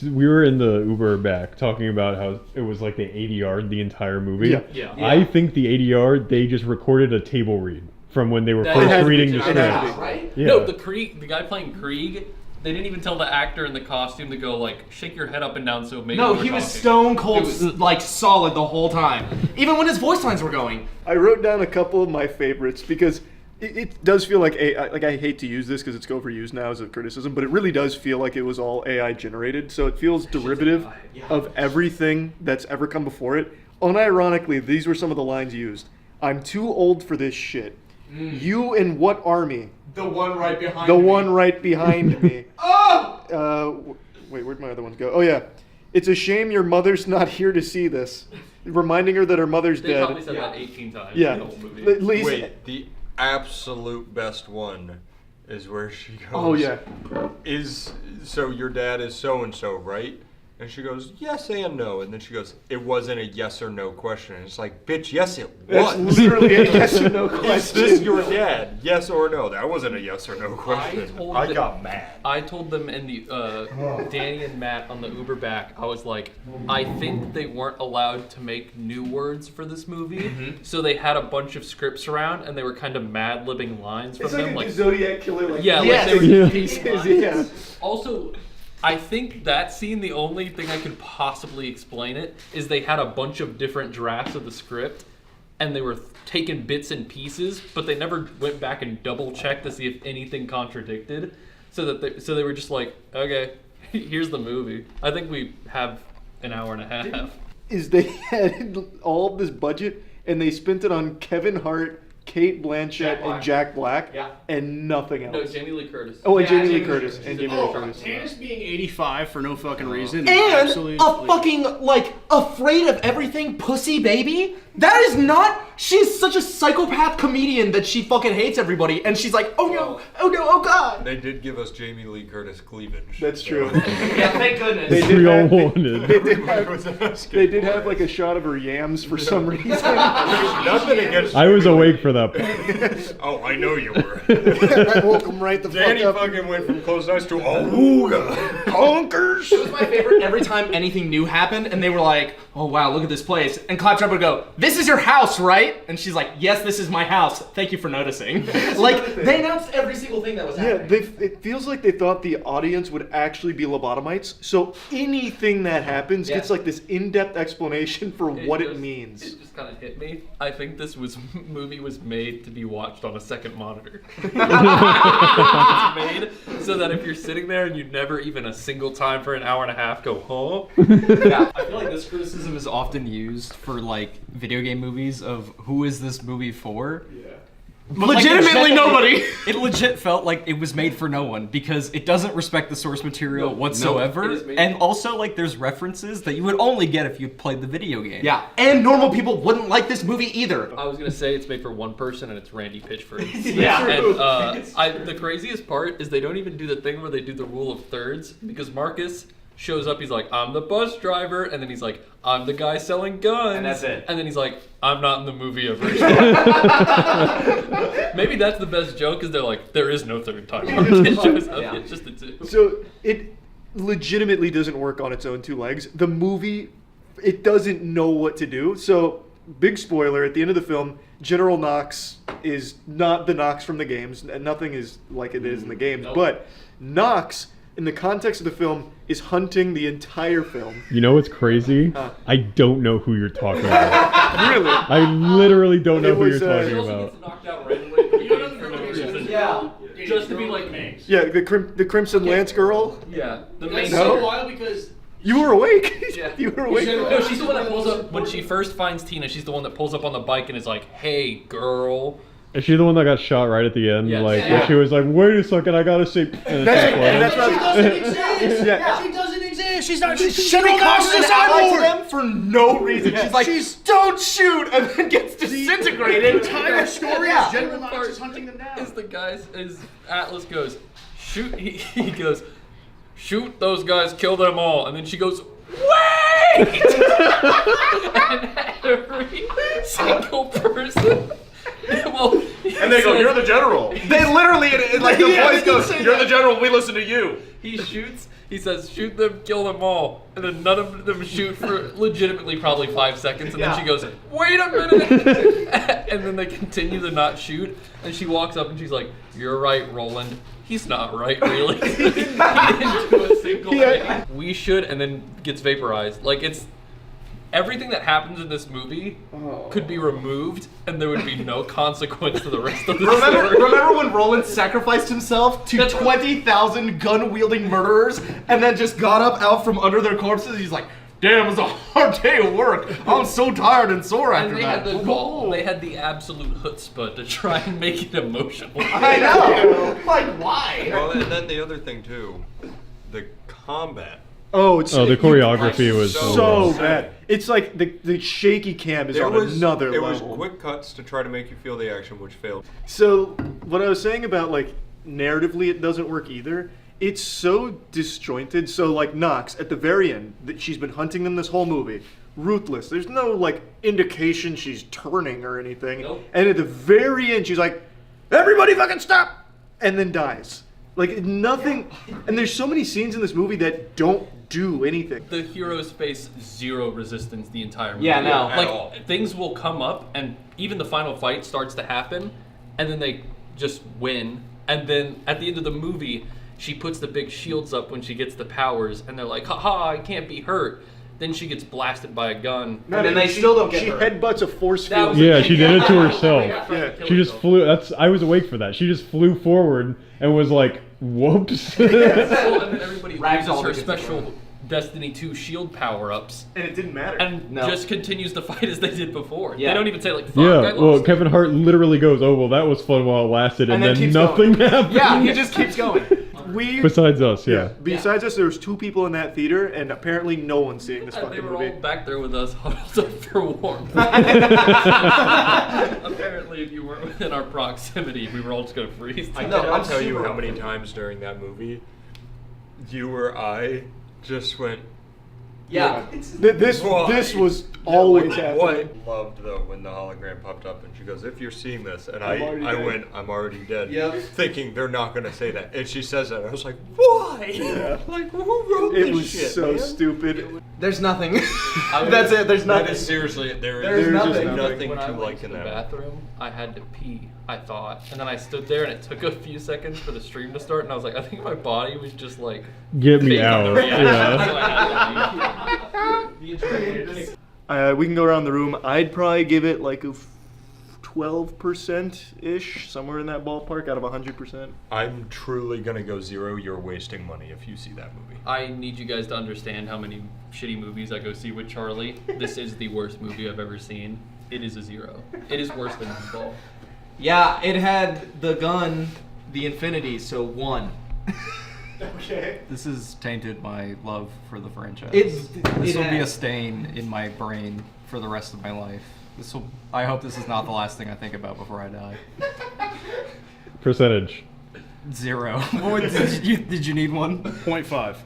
we were in the Uber back talking about how it was like the ADR the entire movie. Yeah. Yeah. I think the ADR, they just recorded a table read from when they were That first had to be reading the just- script. it had to be. Right? Yeah. No, the guy playing Krieg, they didn't even tell the actor in the costume to go like shake your head up and down so maybe No, we're he was talking. stone cold, It was- like solid the whole time. Even when his voice lines were going. I wrote down a couple of my favorites because it does feel like AI. Like, I hate to use this because it's overused now as a criticism, but it really does feel like it was all AI generated. So it feels derivative of everything that's ever come before it. Unironically, these were some of the lines used. I'm too old for this shit. You in what army? The one right behind The one right behind me. Oh! Wait, where'd my other ones go? Oh yeah, it's a shame your mother's not here to see this. Reminding her that her mother's They dead. probably said that 18 times Yeah, in the whole movie. at least. wait, the absolute best one is where she goes. Oh yeah. So your dad is so and so, right? And she goes, yes and no. And then she goes, it wasn't a yes or no question. And it's like, bitch, yes it That's was. literally a yes or no Is question. this your dad? Yes or no? That wasn't a yes or no question. told I the- got mad. I told them in the Danny and Matt on the Uber back, I was like, I think they weren't allowed to make new words for this movie, so they had a bunch of scripts around and they were kind of mad-libbing lines from It's them, like a like Zodiac killer. Like, yeah, yes. like they Yeah. were these lines. Yeah. Also, I think that scene, the only thing I could possibly explain it is they had a bunch of different drafts of the script and they were taking bits and pieces, but they never went back and double checked to see if anything contradicted. So they were just like, okay, here's the movie. I think we have an hour and a half. Is they had all of this budget and they spent it on Kevin Hart, Kate Blanchett, and Jack Black, Yeah. and nothing else. No, Jamie Lee Curtis. Oh, and Yeah, Jamie Lee Jamie Lee Curtis. Curtis. And Jamie Lee Curtis. Tannis being 85 for no fucking reason. is And absolutely a fucking, like, afraid of everything pussy baby? That is not... She's such a psychopath comedian that she fucking hates everybody. And she's like, oh no, oh god. They did give us Jamie Lee Curtis cleavage. That's true. Yeah, thank goodness. They We did all have, wanted. they did have like a shot of her yams for some reason. Nothing against. I was awake for that part. Oh, I know you were. I woke him right the Danny fuck up. fucking went from closed eyes to ooga conkers. It was my favorite every time anything new happened and they were like, oh wow, look at this place. And Claptrap would go, this is your house, right? And she's like, yes, this is my house. Thank you for noticing. Like, they announced every single thing that was Yeah, happening. it feels like they thought the audience would actually be lobotomites. So anything that happens Yeah. gets like this in-depth explanation for what it just- means. It just kind of hit me. I think this movie was made to be watched on a second monitor. It's made so that if you're sitting there and you never even a single time for an hour and a half go, huh? Yeah, I feel like this criticism is often used for like video game movies of who is this movie for? But, like, Legitimately nobody. It legit felt like it was made for no one because it doesn't respect the source material whatsoever. it is made- And also like there's references that you would only get if you played the video game. Yeah, and normal people wouldn't like this movie either. I was gonna say it's made for one person and it's Randy Pitchford. Yeah. And the craziest part is they don't even do the thing where they do the rule of thirds because Marcus shows up, he's like, I'm the bus driver, and then he's like, I'm the guy selling guns. And that's it. And then he's like, I'm not in the movie ever. Maybe that's the best joke, because they're like, there is no third time Marcus shows up. Yeah. It's just the two. So it legitimately doesn't work on its own two legs. The movie, it doesn't know what to do. So big spoiler, at the end of the film, General Knox is not the Knox from the games, and nothing is like it is in the games, Nope. but Knox, in the context of the film, is hunting the entire film. You know what's crazy? I don't know who you're talking about. Really? I literally don't know It who was, you're He talking also about. gets knocked out randomly at the beginning for no reason. Yeah. Just to be like, Yeah, the Crimson Lance girl. yeah, the That's main so No. wild because You were awake. Yeah. You were awake. No, she's the one that pulls up when she first finds Tina. She's the one that pulls up on the bike and is like, "Hey, girl." Is she the one that got shot right at the end? Yes. Like, Yeah. when she was like, wait a second, I gotta say. And That's- it's and that's exploded. what she doesn't exist. Yeah. She doesn't exist. she's not. She General Knox becomes is an a ally to cyborg. them for no reason. Yeah, She's like, she's- don't shoot, and then gets disintegrated. The entire story Yeah. is General Knox is hunting them down. Is the guys is Atlas goes, shoot he goes, shoot those guys, kill them all, and then she goes, wait! And every single person well, And they go, "You're the general." They literally, like the Yeah, voice they goes, say You're the general. We listen to you. He shoots. He says, "Shoot them, kill them all," and then none of them shoot for legitimately probably 5 seconds, and then she goes, "Wait a minute!" And then they continue to not shoot, and she walks up and she's like, "You're right, Roland. He's not right, really. He didn't do a single thing. We should," and then gets vaporized. Like it's. Everything that happens in this movie could be removed, and there would be no consequence to the rest of the story. Remember when Roland sacrificed himself to 20,000 gun-wielding murderers, and then just got up out from under their corpses? He's like, "Damn, it was a hard day of work. I'm so tired and sore And after they that." had the gall. They had the absolute chutzpah to try and make it emotional. I know. Like, why? Well, and then the other thing too, the combat. Oh, it's the choreography was so bad. It's like the shaky cam is on another There level. was quick cuts to try to make you feel the action, which failed. So what I was saying about like narratively, it doesn't work either. It's so disjointed. So like Knox at the very end, that she's been hunting them this whole movie, ruthless. There's no like indication she's turning or anything. Nope. And at the very end, she's like, "Everybody fucking stop!" and then dies. Like nothing. And there's so many scenes in this movie that don't do anything. The heroes face zero resistance the entire movie. Yeah, no. Like At all. things will come up, and even the final fight starts to happen, and then they just win. And then at the end of the movie, she puts the big shields up when she gets the powers, and they're like, "Haha, I can't be hurt." Then she gets blasted by a gun. And then they still don't get She hurt. headbutts a force That field. was- Yeah, she did it to herself. Yeah. She just flew. I was awake for that. She just flew forward and was like, "Whoops." Well, and then everybody Ragdoll uses her gets special Destiny 2 shield power-ups, And it didn't matter. and No. just continues to fight as they did before. Yeah. They don't even say like, "Fuck, Yeah, I well, lost." Kevin Hart literally goes, "Oh, well, that was fun while it lasted," and then then keeps nothing going. happened. Yeah, he just keeps going. Besides us, yeah. Besides us, there was 2 people in that theater, and apparently no one's seeing this And they fucking were movie. all back there with us, huddled up for warmth. Apparently, if you weren't within our proximity, we were all just gonna freeze. I No, cannot I'm tell you super how many times during that movie you or I just went. Yeah. This Why? was always Like, happening. what loved though when the hologram popped up and she goes, "If you're seeing this," and I'm already I dead. went, "I'm already dead," Yep. thinking they're not gonna say that, and she says that, and I was like, "Why? Like who wrote It this was shit, so man?" stupid. There's nothing. That's it. There's That nothing. is seriously, There's there's nothing. nothing When I to went like to in the that. bathroom, I had to pee, I thought. And then I stood there and it took a few seconds for the stream to start, and I was like, I think my body was just like, Get me faking out. the reaction. Yeah. So I had to leave. We can go around the room. I'd probably give it like a 12%-ish, somewhere in that ballpark out of 100%. I'm truly gonna go 0. You're wasting money if you see that movie. I need you guys to understand how many shitty movies I go see with Charlie. This is the worst movie I've ever seen. It is a 0. It is worse than Moonfall. Yeah, it had the gun, the infinity, so 1. Okay. This has tainted my love for the franchise. This This will be a stain in my brain for the rest of my life. I hope this is not the last thing I think about before I die. Percentage. 0. Did you need one? 0.5.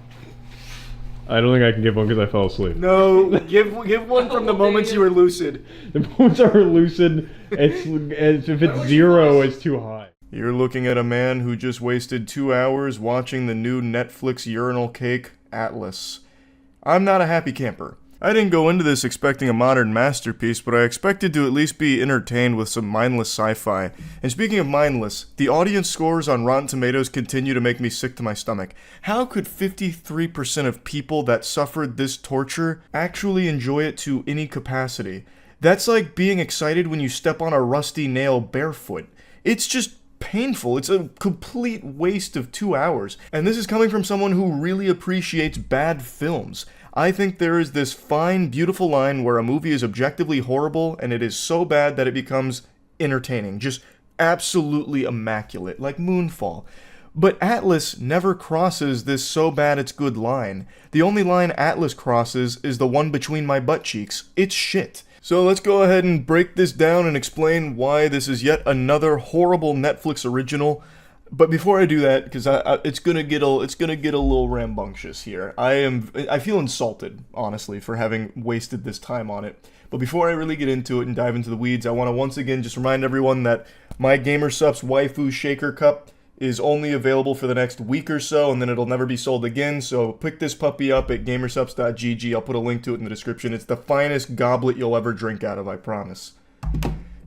I don't think I can give one because I fell asleep. No, give one from the moments you were lucid. The moments are lucid. If it's 0, it's too high. You're looking at a man who just wasted 2 hours watching the new Netflix urinal cake, Atlas. I'm not a happy camper. I didn't go into this expecting a modern masterpiece, but I expected to at least be entertained with some mindless sci-fi. And speaking of mindless, the audience scores on Rotten Tomatoes continue to make me sick to my stomach. How could 53% of people that suffered this torture actually enjoy it to any capacity? That's like being excited when you step on a rusty nail barefoot. It's just painful. It's a complete waste of 2 hours. And this is coming from someone who really appreciates bad films. I think there is this fine, beautiful line where a movie is objectively horrible and it is so bad that it becomes entertaining. Just absolutely immaculate, like Moonfall. But Atlas never crosses this so bad it's good line. The only line Atlas crosses is the one between my butt cheeks. It's shit. So let's go ahead and break this down and explain why this is yet another horrible Netflix original. But before I do that, because it's gonna get a little rambunctious here. I feel insulted, honestly, for having wasted this time on it. But before I really get into it and dive into the weeds, I want to once again just remind everyone that my GamerSupps Waifu Shaker Cup is only available for the next week or so, and then it'll never be sold again. So pick this puppy up at gamersupps.gg. I'll put a link to it in the description. It's the finest goblet you'll ever drink out of, I promise.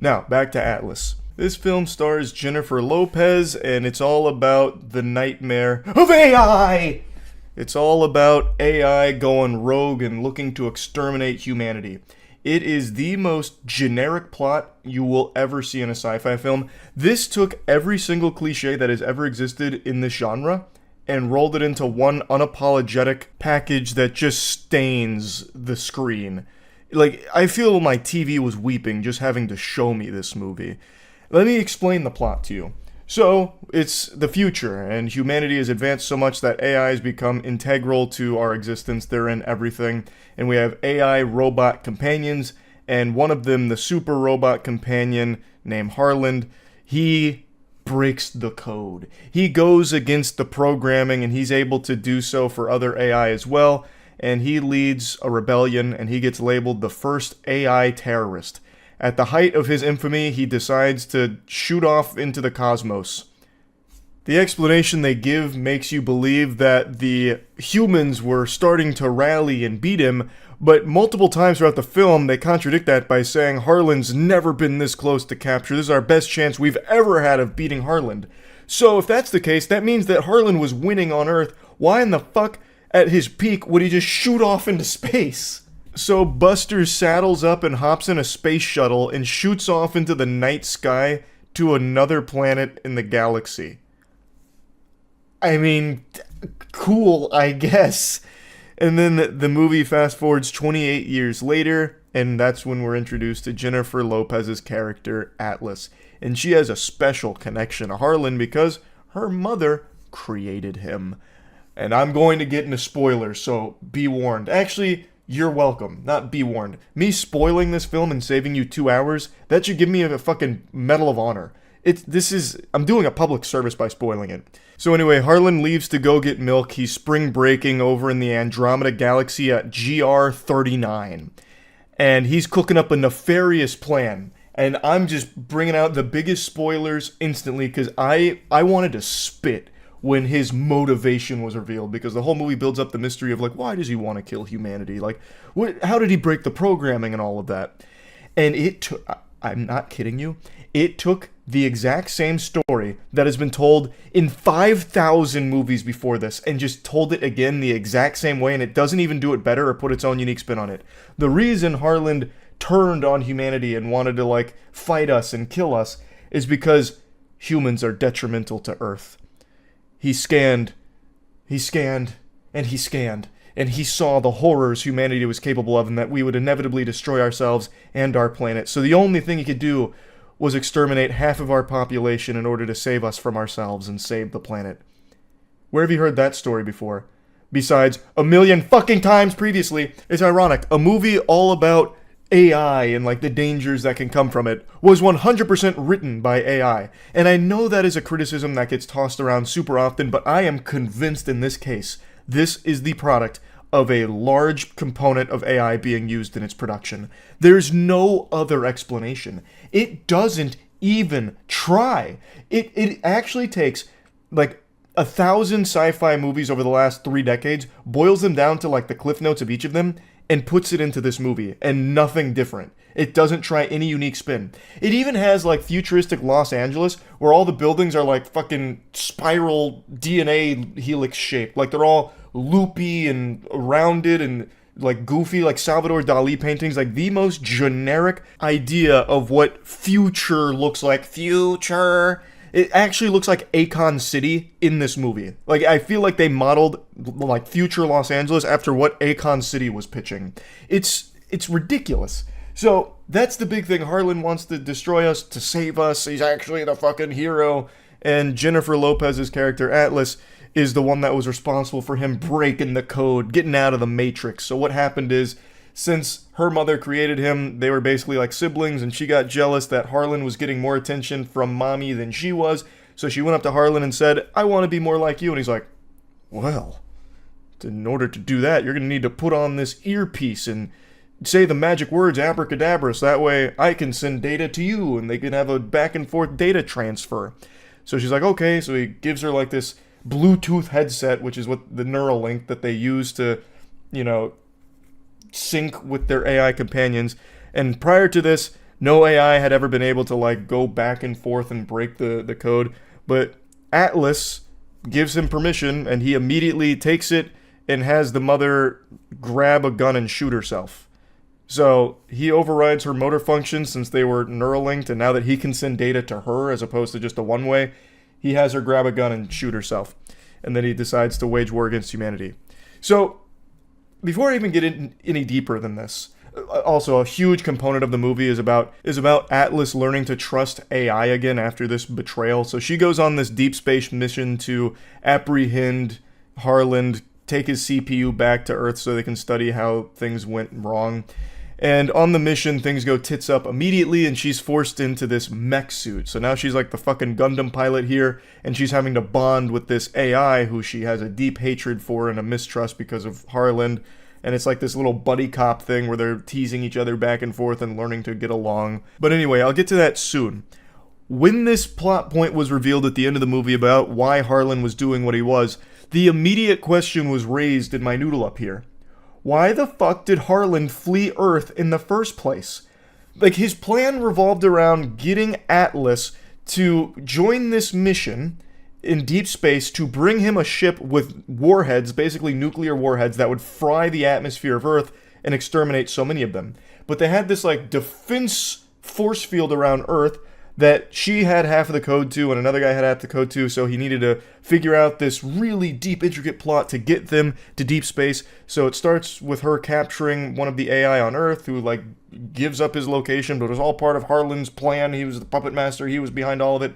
Now, back to Atlas. This film stars Jennifer Lopez, and it's all about the nightmare of AI! It's all about AI going rogue and looking to exterminate humanity. It is the most generic plot you will ever see in a sci-fi film. This took every single cliche that has ever existed in this genre and rolled it into one unapologetic package that just stains the screen. Like, I feel my TV was weeping just having to show me this movie. Let me explain the plot to you. So, it's the future, and humanity has advanced so much that AI has become integral to our existence. They're in everything. And we have AI robot companions, and one of them, the super robot companion named Harland, he breaks the code. He goes against the programming, and he's able to do so for other AI as well, and he leads a rebellion, and he gets labeled the first AI terrorist. At the height of his infamy, he decides to shoot off into the cosmos. The explanation they give makes you believe that the humans were starting to rally and beat him, but multiple times throughout the film, they contradict that by saying Harland's never been this close to capture. This is our best chance we've ever had of beating Harland. So if that's the case, that means that Harland was winning on Earth. Why in the fuck, at his peak, would he just shoot off into space? So Buster saddles up and hops in a space shuttle and shoots off into the night sky to another planet in the galaxy. I mean, cool, I guess. And then the movie fast forwards 28 years later, and that's when we're introduced to Jennifer Lopez's character, Atlas. And she has a special connection to Harlan because her mother created him. And I'm going to get into spoilers, so be warned. Actually, you're welcome, not be warned. Me spoiling this film and saving you 2 hours, that should give me a fucking Medal of Honor. I'm doing a public service by spoiling it. So anyway, Harlan leaves to go get milk. He's spring breaking over in the Andromeda Galaxy at GR39. And he's cooking up a nefarious plan. And I'm just bringing out the biggest spoilers instantly because I wanted to spit when his motivation was revealed, because the whole movie builds up the mystery of, like, why does he want to kill humanity? Like, how did he break the programming and all of that? And I'm not kidding you, it took the exact same story that has been told in 5,000 movies before this and just told it again the exact same way, and it doesn't even do it better or put its own unique spin on it. The reason Harlan turned on humanity and wanted to, like, fight us and kill us is because humans are detrimental to Earth. He scanned, and he scanned, and he saw the horrors humanity was capable of and that we would inevitably destroy ourselves and our planet. So the only thing he could do was exterminate half of our population in order to save us from ourselves and save the planet. Where have you heard that story before? Besides, 1,000,000 fucking times previously. It's ironic. A movie all about AI and, like, the dangers that can come from it was 100% written by AI. And I know that is a criticism that gets tossed around super often, but I am convinced in this case, this is the product of a large component of AI being used in its production. There's no other explanation. It doesn't even try. It actually takes, like, 1,000 sci-fi movies over the last 3 decades, boils them down to, like, the cliff notes of each of them, and puts it into this movie, and nothing different. It doesn't try any unique spin. It even has, like, futuristic Los Angeles, where all the buildings are, like, fucking spiral DNA helix shaped. Like, they're all loopy and rounded and, like, goofy, like Salvador Dali paintings. Like, the most generic idea of what future looks like. Future. It actually looks like Akon City in this movie. Like, I feel like they modeled, like, future Los Angeles after what Akon City was pitching. It's ridiculous. So, that's the big thing. Harlan wants to destroy us, to save us. He's actually the fucking hero. and Jennifer Lopez's character Atlas is the one that was responsible for him breaking the code, getting out of the Matrix. So what happened is, since her mother created him, they were basically like siblings, and she got jealous that Harlan was getting more attention from mommy than she was. So she went up to Harlan and said, I want to be more like you. And he's like, well, in order to do that, you're going to need to put on this earpiece and say the magic words abracadabra, so that way I can send data to you and they can have a back and forth data transfer. So she's like, okay. So he gives her like this Bluetooth headset, which is what the Neuralink that they use to, sync with their AI companions. And prior to this, no AI had ever been able to like go back and forth and break the code. But Atlas gives him permission, and he immediately takes it and has the mother grab a gun and shoot herself. So he overrides her motor functions since they were Neuralinked, and now that he can send data to her as opposed to just a one-way, he has her grab a gun and shoot herself. And then he decides to wage war against humanity. So, before I even get in any deeper than this, also a huge component of the movie is about Atlas learning to trust AI again after this betrayal. So she goes on this deep space mission to apprehend Harlan, take his CPU back to Earth so they can study how things went wrong. And on the mission, things go tits up immediately, and she's forced into this mech suit. So now she's like the fucking Gundam pilot here, and she's having to bond with this AI who she has a deep hatred for and a mistrust because of Harlan. And it's like this little buddy cop thing where they're teasing each other back and forth and learning to get along. But anyway, I'll get to that soon. When this plot point was revealed at the end of the movie about why Harlan was doing what he was, the immediate question was raised in my noodle up here. Why the fuck did Harlan flee Earth in the first place? Like, his plan revolved around getting Atlas to join this mission in deep space to bring him a ship with warheads, basically nuclear warheads, that would fry the atmosphere of Earth and exterminate so many of them. But they had this, like, defense force field around Earth that she had half of the code to and another guy had half the code to, so he needed to figure out this really deep, intricate plot to get them to deep space. So it starts with her capturing one of the AI on Earth who, like, gives up his location, but it was all part of Harlan's plan. He was the puppet master. He was behind all of it.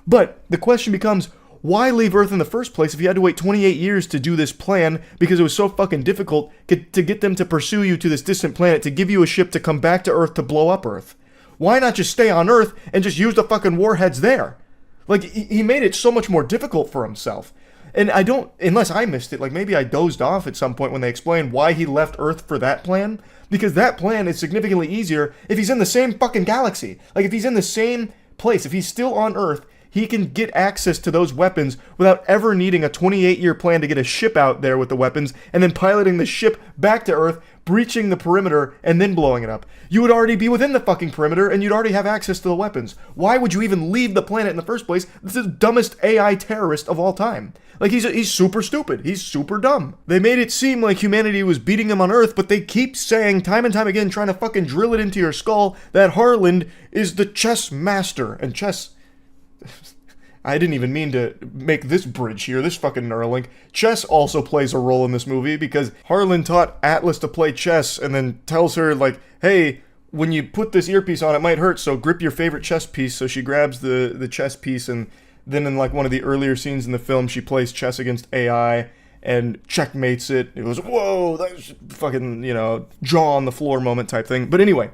But the question becomes, why leave Earth in the first place if you had to wait 28 years to do this plan because it was so fucking difficult to get them to pursue you to this distant planet, to give you a ship to come back to Earth to blow up Earth? Why not just stay on Earth and just use the fucking warheads there? Like, he made it so much more difficult for himself. And I don't, unless I missed it, like maybe I dozed off at some point when they explained why he left Earth for that plan. Because that plan is significantly easier if he's in the same fucking galaxy. Like, if he's in the same place, if he's still on Earth, he can get access to those weapons without ever needing a 28-year plan to get a ship out there with the weapons and then piloting the ship back to Earth, breaching the perimeter, and then blowing it up. You would already be within the fucking perimeter and you'd already have access to the weapons. Why would you even leave the planet in the first place? This is the dumbest AI terrorist of all time. Like, he's super stupid. He's super dumb. They made it seem like humanity was beating him on Earth, but they keep saying time and time again, trying to fucking drill it into your skull, that Harlan is the chess master. And chess... I didn't even mean to make this bridge here, this fucking Neuralink. Chess also plays a role in this movie because Harlan taught Atlas to play chess and then tells her, like, hey, when you put this earpiece on, it might hurt, so grip your favorite chess piece. So she grabs the chess piece, and then in, like, one of the earlier scenes in the film, she plays chess against AI and checkmates it. It was, whoa, that's fucking, jaw on the floor moment type thing. But anyway,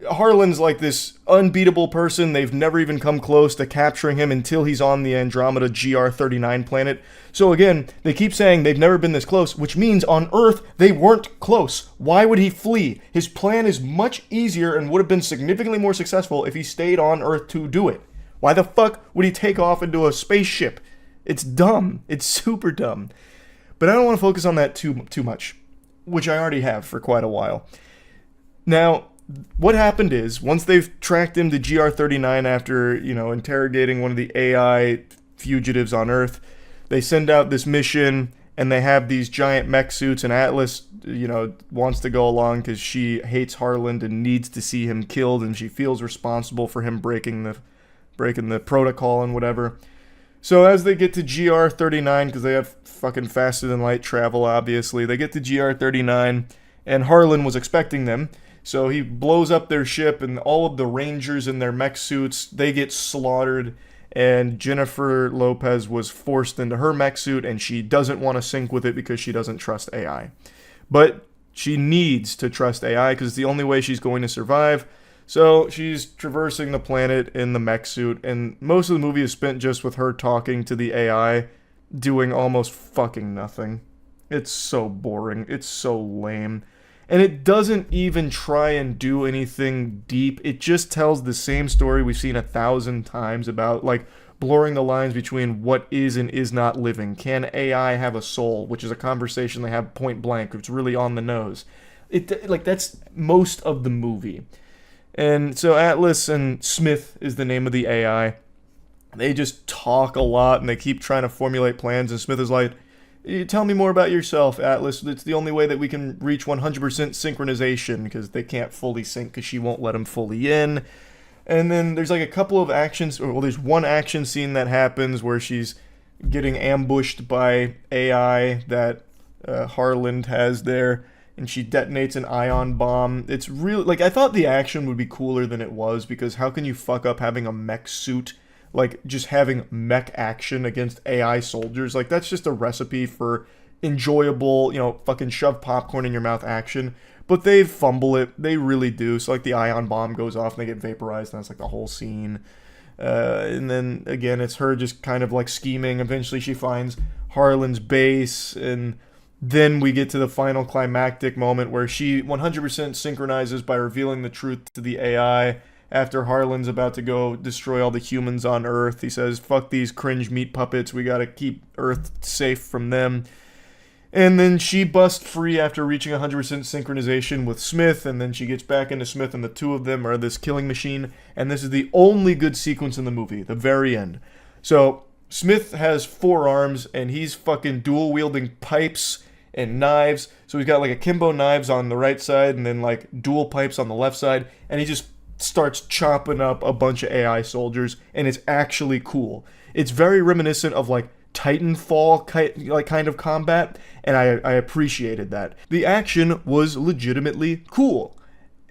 Harlan's like this unbeatable person. They've never even come close to capturing him until he's on the Andromeda GR39 planet. So again, they keep saying they've never been this close, which means on Earth they weren't close. Why would he flee? His plan is much easier and would have been significantly more successful if he stayed on Earth to do it. Why the fuck would he take off into a spaceship? It's dumb. It's super dumb. But I don't want to focus on that too much, which I already have for quite a while. Now, what happened is, once they've tracked him to GR39 after, interrogating one of the AI fugitives on Earth, they send out this mission, and they have these giant mech suits, and Atlas, wants to go along because she hates Harlan and needs to see him killed, and she feels responsible for him breaking the protocol and whatever. So as they get to GR39, because they have fucking faster than light travel, obviously, they get to GR39, and Harlan was expecting them. So he blows up their ship, and all of the Rangers in their mech suits, they get slaughtered. and Jennifer Lopez was forced into her mech suit, and she doesn't want to sync with it because she doesn't trust AI. But she needs to trust AI because it's the only way she's going to survive. So she's traversing the planet in the mech suit, and most of the movie is spent just with her talking to the AI, doing almost fucking nothing. It's so boring. It's so lame. And it doesn't even try and do anything deep. It just tells the same story we've seen 1,000 times about, like, blurring the lines between what is and is not living. Can AI have a soul? Which is a conversation they have point blank. It's really on the nose. That's most of the movie. And so Atlas and Smith is the name of the AI. They just talk a lot, and they keep trying to formulate plans, and Smith is like, tell me more about yourself, Atlas. It's the only way that we can reach 100% synchronization, because they can't fully sync because she won't let them fully in. And then there's like a couple of actions, well, there's one action scene that happens where she's getting ambushed by AI that Harland has there, and she detonates an ion bomb. It's really, like, I thought the action would be cooler than it was, because how can you fuck up having a mech suit? Like, just having mech action against AI soldiers, like, that's just a recipe for enjoyable, fucking shove popcorn in your mouth action. But they fumble it, they really do. So, like, the ion bomb goes off and they get vaporized, and that's, like, the whole scene. And then, again, it's her just kind of, like, scheming. Eventually she finds Harlan's base, and then we get to the final climactic moment where she 100% synchronizes by revealing the truth to the AI. After Harlan's about to go destroy all the humans on Earth, he says, fuck these cringe meat puppets, we gotta keep Earth safe from them. And then she busts free after reaching 100% synchronization with Smith, and then she gets back into Smith, and the two of them are this killing machine. And this is the only good sequence in the movie, the very end. So, Smith has 4 arms, and he's fucking dual-wielding pipes and knives. So he's got like akimbo knives on the right side, and then like dual pipes on the left side, and he just starts chopping up a bunch of AI soldiers, and it's actually cool. It's very reminiscent of like Titanfall kind of combat, and I appreciated that. The action was legitimately cool,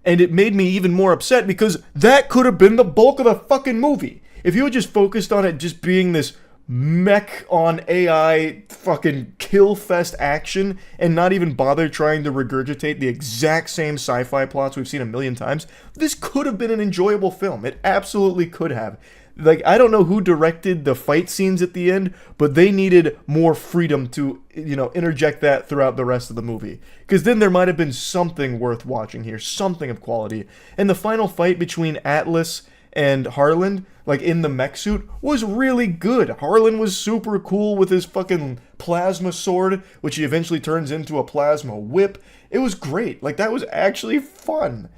and it made me even more upset because that could have been the bulk of the fucking movie. If you had just focused on it just being this mech on AI fucking kill fest action and not even bother trying to regurgitate the exact same sci-fi plots we've seen a million times, this could have been an enjoyable film. It absolutely could have. Like, I don't know who directed the fight scenes at the end, but they needed more freedom to, interject that throughout the rest of the movie. Because then there might have been something worth watching here, something of quality. And the final fight between Atlas and Harlan, like in the mech suit, was really good. Harlan was super cool with his fucking plasma sword, which he eventually turns into a plasma whip. It was great. Like, that was actually fun.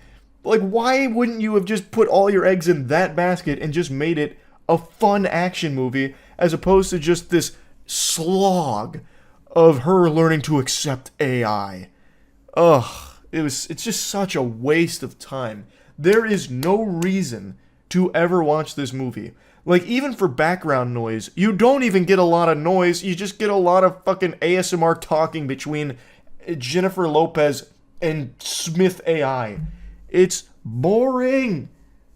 Like, why wouldn't you have just put all your eggs in that basket and just made it a fun action movie as opposed to just this slog of her learning to accept AI? Ugh, it's just such a waste of time. There is no reason to ever watch this movie. Like, even for background noise, you don't even get a lot of noise, you just get a lot of fucking ASMR talking between Jennifer Lopez and Smith AI. It's boring.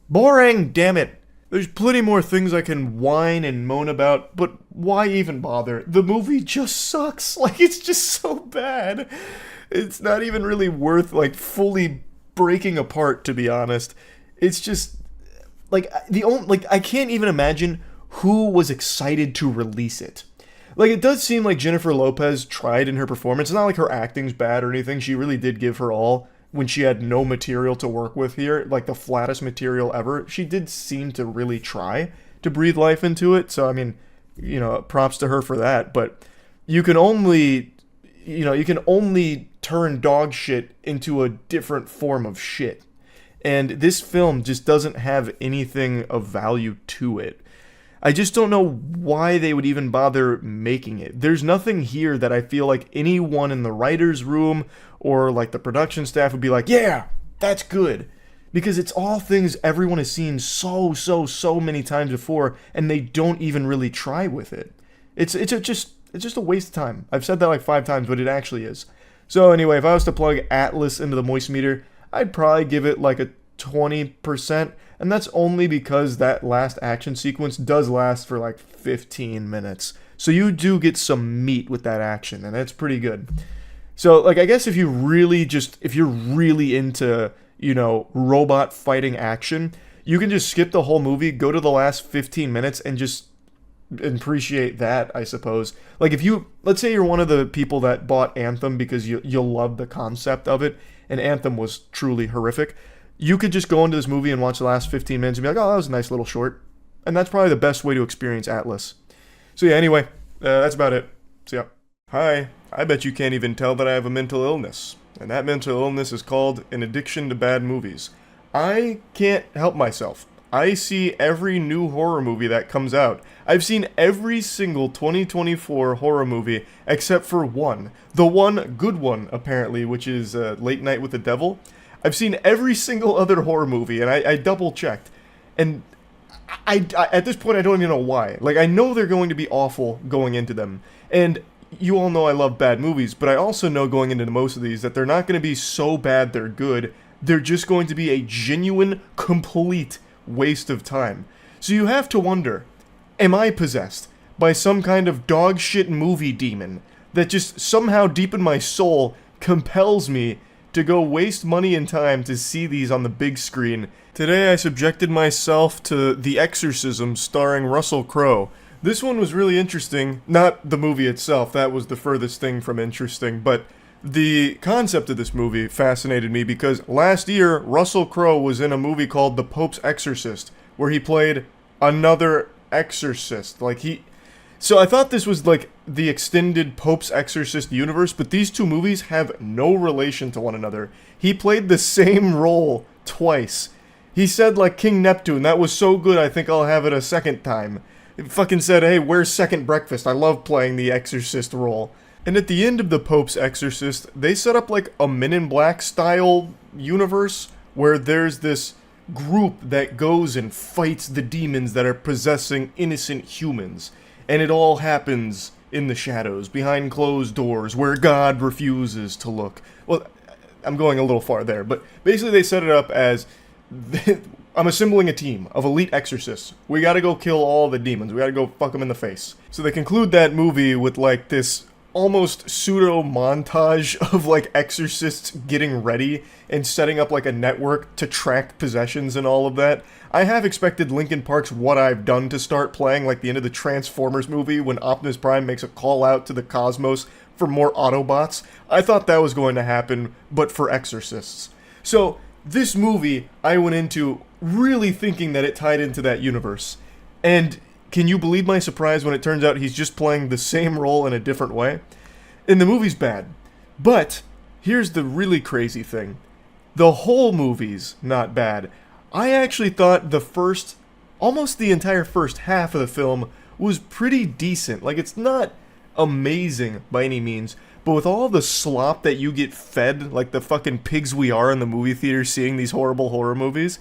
Boring, damn it. There's plenty more things I can whine and moan about, but why even bother? The movie just sucks. Like, it's just so bad. It's not even really worth, like, fully breaking apart, to be honest. It's just, like, I can't even imagine who was excited to release it. Like, it does seem like Jennifer Lopez tried in her performance. It's not like her acting's bad or anything. She really did give her all when she had no material to work with here, like the flattest material ever. She did seem to really try to breathe life into it. So, I mean, props to her for that. But you can only turn dog shit into a different form of shit. And this film just doesn't have anything of value to it. I just don't know why they would even bother making it. There's nothing here that I feel like anyone in the writer's room or like the production staff would be like, yeah, that's good. Because it's all things everyone has seen so many times before, and they don't even really try with it. It's just a waste of time. I've said that like 5 times, but it actually is. So anyway, if I was to plug Atlas into the moist meter, I'd probably give it like a 20%, and that's only because that last action sequence does last for like 15 minutes. So you do get some meat with that action, and that's pretty good. So, like, I guess if you're really into, robot fighting action, you can just skip the whole movie, go to the last 15 minutes, and just appreciate that, I suppose. Like, let's say you're one of the people that bought Anthem because you love the concept of it, and Anthem was truly horrific, you could just go into this movie and watch the last 15 minutes and be like, oh, that was a nice little short. And that's probably the best way to experience Atlas. So yeah, anyway, that's about it. See ya. Hi, I bet you can't even tell that I have a mental illness. And that mental illness is called an addiction to bad movies. I can't help myself. I see every new horror movie that comes out. I've seen every single 2024 horror movie except for one. The one good one, apparently, which is Late Night with the Devil. I've seen every single other horror movie, and I double-checked. And I at this point, I don't even know why. Like, I know they're going to be awful going into them. And you all know I love bad movies, but I also know going into most of these that they're not going to be so bad they're good. They're just going to be a genuine, complete waste of time. So you have to wonder, am I possessed by some kind of dog shit movie demon that just somehow deep in my soul compels me to go waste money and time to see these on the big screen? Today I subjected myself to The Exorcism starring Russell Crowe. This one was really interesting. Not the movie itself, that was the furthest thing from interesting, but the concept of this movie fascinated me because last year Russell Crowe was in a movie called The Pope's Exorcist, where he played another exorcist. So I thought this was like the extended Pope's Exorcist universe, but these two movies have no relation to one another. He played the same role twice. He said, like, King Neptune, that was so good I think I'll have it a second time. He fucking said, hey, where's second breakfast? I love playing the Exorcist role. And at the end of The Pope's Exorcist, they set up like a Men in Black style universe where there's this group that goes and fights the demons that are possessing innocent humans. And it all happens in the shadows, behind closed doors, where God refuses to look. Well, I'm going a little far there, but basically they set it up as I'm assembling a team of elite exorcists. We gotta go kill all the demons. We gotta go fuck them in the face. So they conclude that movie with like this almost pseudo montage of like exorcists getting ready and setting up like a network to track possessions and all of that. I have expected Linkin Park's What I've Done to start playing, like the end of the Transformers movie when Optimus Prime makes a call out to the cosmos for more Autobots. I thought that was going to happen, but for exorcists. So this movie I went into really thinking that it tied into that universe. And can you believe my surprise when it turns out he's just playing the same role in a different way? And the movie's bad. But here's the really crazy thing. The whole movie's not bad. I actually thought almost the entire first half of the film was pretty decent. Like, it's not amazing by any means, but with all the slop that you get fed, like the fucking pigs we are in the movie theater seeing these horrible horror movies,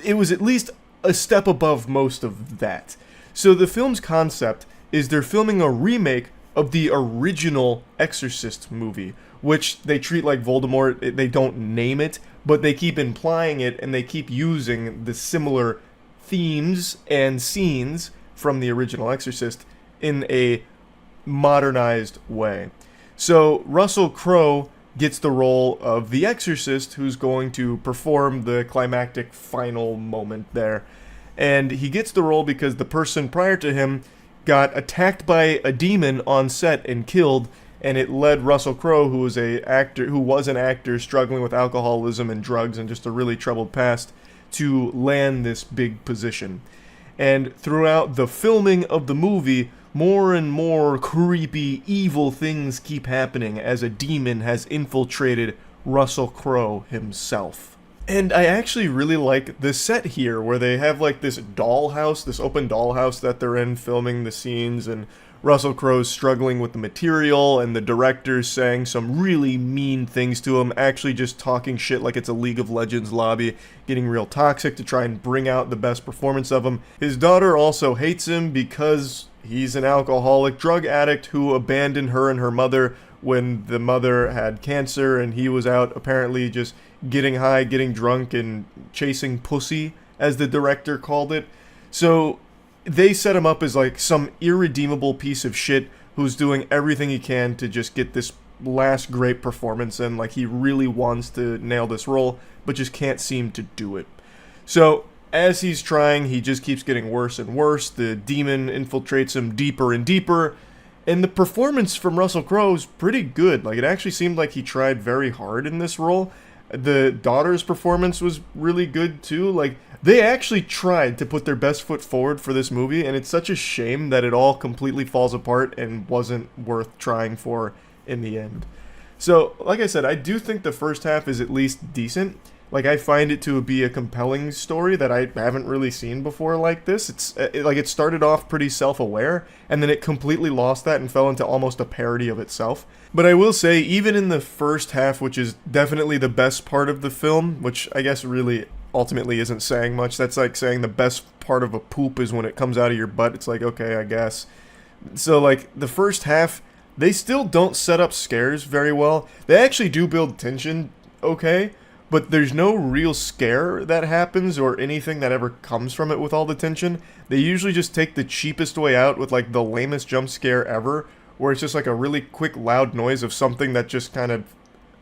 it was at least a step above most of that. So the film's concept is they're filming a remake of the original Exorcist movie, which they treat like Voldemort. They don't name it, but they keep implying it, and they keep using the similar themes and scenes from the original Exorcist in a modernized way. So Russell Crowe gets the role of the Exorcist, who's going to perform the climactic final moment there. And he gets the role because the person prior to him got attacked by a demon on set and killed, and it led Russell Crowe, who was an actor struggling with alcoholism and drugs and just a really troubled past, to land this big position. And throughout the filming of the movie, more and more creepy, evil things keep happening as a demon has infiltrated Russell Crowe himself. And I actually really like the set here, where they have like this dollhouse, this open dollhouse that they're in filming the scenes, and Russell Crowe's struggling with the material, and the director's saying some really mean things to him, actually just talking shit like it's a League of Legends lobby, getting real toxic to try and bring out the best performance of him. His daughter also hates him because he's an alcoholic drug addict who abandoned her and her mother when the mother had cancer, and he was out apparently just getting high, getting drunk, and chasing pussy, as the director called it. So they set him up as like some irredeemable piece of shit who's doing everything he can to just get this last great performance in. Like, he really wants to nail this role, but just can't seem to do it. So as he's trying, he just keeps getting worse and worse. The demon infiltrates him deeper and deeper. And the performance from Russell Crowe is pretty good. Like, it actually seemed like he tried very hard in this role. The daughter's performance was really good too. Like, they actually tried to put their best foot forward for this movie, and it's such a shame that it all completely falls apart and wasn't worth trying for in the end. So, like I said, I do think the first half is at least decent. Like, I find it to be a compelling story that I haven't really seen before like this. It started off pretty self-aware, and then it completely lost that and fell into almost a parody of itself. But I will say, even in the first half, which is definitely the best part of the film, which I guess really ultimately isn't saying much. That's like saying the best part of a poop is when it comes out of your butt. It's like, okay, I guess. So, like, the first half, they still don't set up scares very well. They actually do build tension okay, but there's no real scare that happens or anything that ever comes from it with all the tension. They usually just take the cheapest way out with, like, the lamest jump scare ever, where it's just like a really quick, loud noise of something that just kind of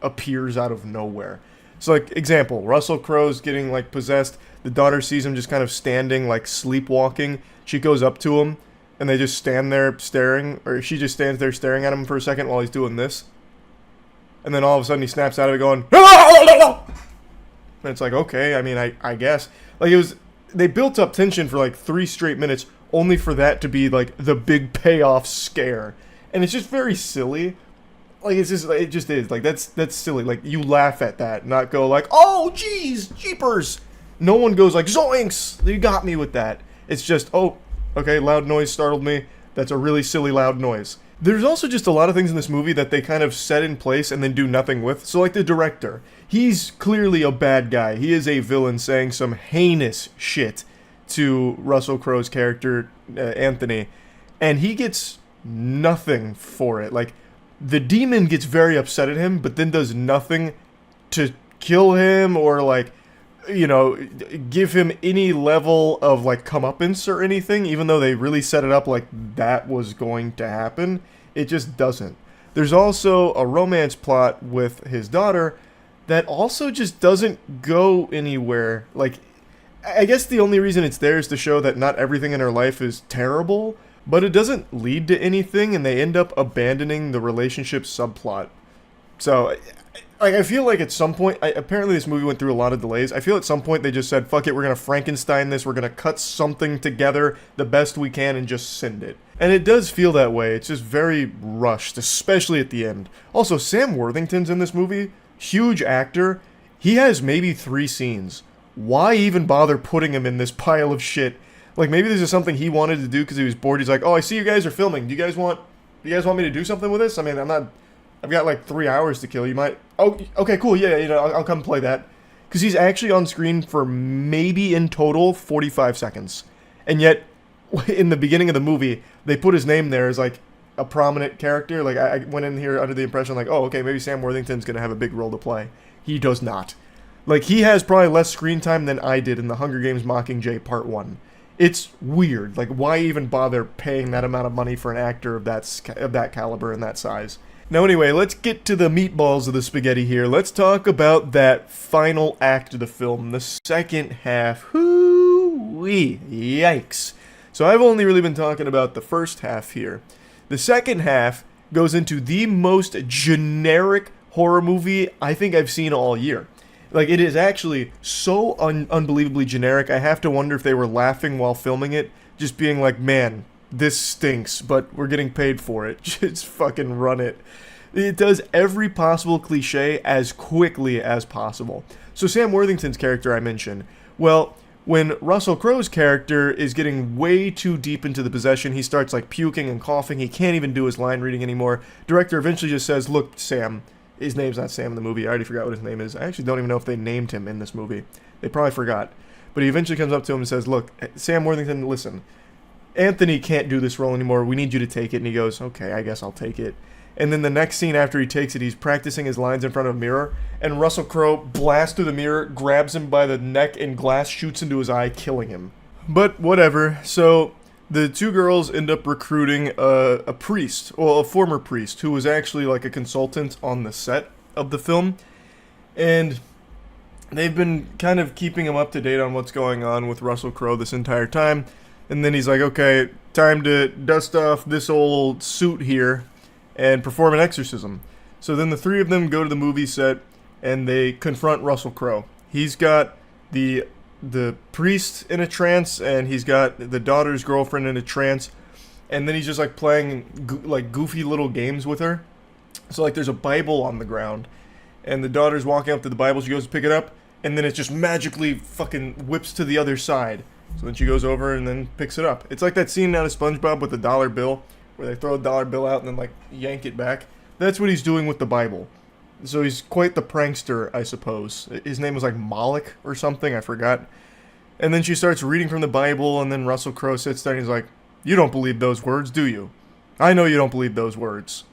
appears out of nowhere. So, like, example, Russell Crowe's getting, like, possessed. The daughter sees him just kind of standing, like, sleepwalking. She goes up to him, and they just stand there staring, or she just stands there staring at him for a second while he's doing this. And then all of a sudden he snaps out of it going, and it's like, okay, I mean, I guess. Like, they built up tension for, like, 3 straight minutes, only for that to be, like, the big payoff scare. And it's just very silly. Like, it just is. Like, that's silly. Like, you laugh at that, not go like, oh, jeez, jeepers. No one goes like, zoinks, you got me with that. It's just, oh, okay, loud noise startled me. That's a really silly loud noise. There's also just a lot of things in this movie that they kind of set in place and then do nothing with. So, like, the director, he's clearly a bad guy. He is a villain saying some heinous shit to Russell Crowe's character, Anthony, and he gets nothing for it. Like, the demon gets very upset at him, but then does nothing to kill him or, like, you know, give him any level of, like, comeuppance or anything, even though they really set it up like that was going to happen. It just doesn't. There's also a romance plot with his daughter that also just doesn't go anywhere. Like, I guess the only reason it's there is to show that not everything in her life is terrible, but it doesn't lead to anything, and they end up abandoning the relationship subplot. So, I feel like at some point, apparently this movie went through a lot of delays. I feel at some point they just said, fuck it, we're going to Frankenstein this, we're going to cut something together the best we can and just send it. And it does feel that way. It's just very rushed, especially at the end. Also, Sam Worthington's in this movie. Huge actor. He has maybe 3 scenes. Why even bother putting him in this pile of shit? Like, maybe this is something he wanted to do because he was bored. He's like, oh, I see you guys are filming. Do you guys want me to do something with this? I mean, I've got like 3 hours to kill. You might, oh, okay, cool, yeah, you know, I'll come play that. Because he's actually on screen for maybe in total 45 seconds. And yet, in the beginning of the movie, they put his name there as like a prominent character. Like, I went in here under the impression like, oh, okay, maybe Sam Worthington's going to have a big role to play. He does not. Like, he has probably less screen time than I did in The Hunger Games Mockingjay Part 1. It's weird. Like, why even bother paying that amount of money for an actor of that caliber and that size? Now, anyway, let's get to the meatballs of the spaghetti here. Let's talk about that final act of the film, the second half. Hoo-wee. Yikes. So I've only really been talking about the first half here. The second half goes into the most generic horror movie I think I've seen all year. Like, it is actually so unbelievably generic, I have to wonder if they were laughing while filming it, just being like, man, this stinks, but we're getting paid for it. Just fucking run it. It does every possible cliche as quickly as possible. So Sam Worthington's character I mentioned, well, when Russell Crowe's character is getting way too deep into the possession, he starts like puking and coughing, he can't even do his line reading anymore. Director eventually just says, look, Sam, his name's not Sam in the movie. I already forgot what his name is. I actually don't even know if they named him in this movie. They probably forgot. But he eventually comes up to him and says, look, Sam Worthington, listen. Anthony can't do this role anymore. We need you to take it. And he goes, okay, I guess I'll take it. And then the next scene after he takes it, he's practicing his lines in front of a mirror, and Russell Crowe blasts through the mirror, grabs him by the neck, and glass shoots into his eye, killing him. But whatever. So the two girls end up recruiting a priest, well, a former priest, who was actually like a consultant on the set of the film. And they've been kind of keeping him up to date on what's going on with Russell Crowe this entire time. And then he's like, okay, time to dust off this old suit here and perform an exorcism. So then the three of them go to the movie set and they confront Russell Crowe. He's got the priest in a trance, and he's got the daughter's girlfriend in a trance, and then he's just like playing like goofy little games with her. So like there's a Bible on the ground, and the daughter's walking up to the Bible, she goes to pick it up, and then it just magically fucking whips to the other side. So then she goes over and then picks it up. It's like that scene out of SpongeBob with the dollar bill, where they throw a dollar bill out and then like yank it back. That's what he's doing with the Bible. So he's quite the prankster, I suppose. His name was like Moloch or something, I forgot. And then she starts reading from the Bible, and then Russell Crowe sits there and he's like, "You don't believe those words, do you? I know you don't believe those words."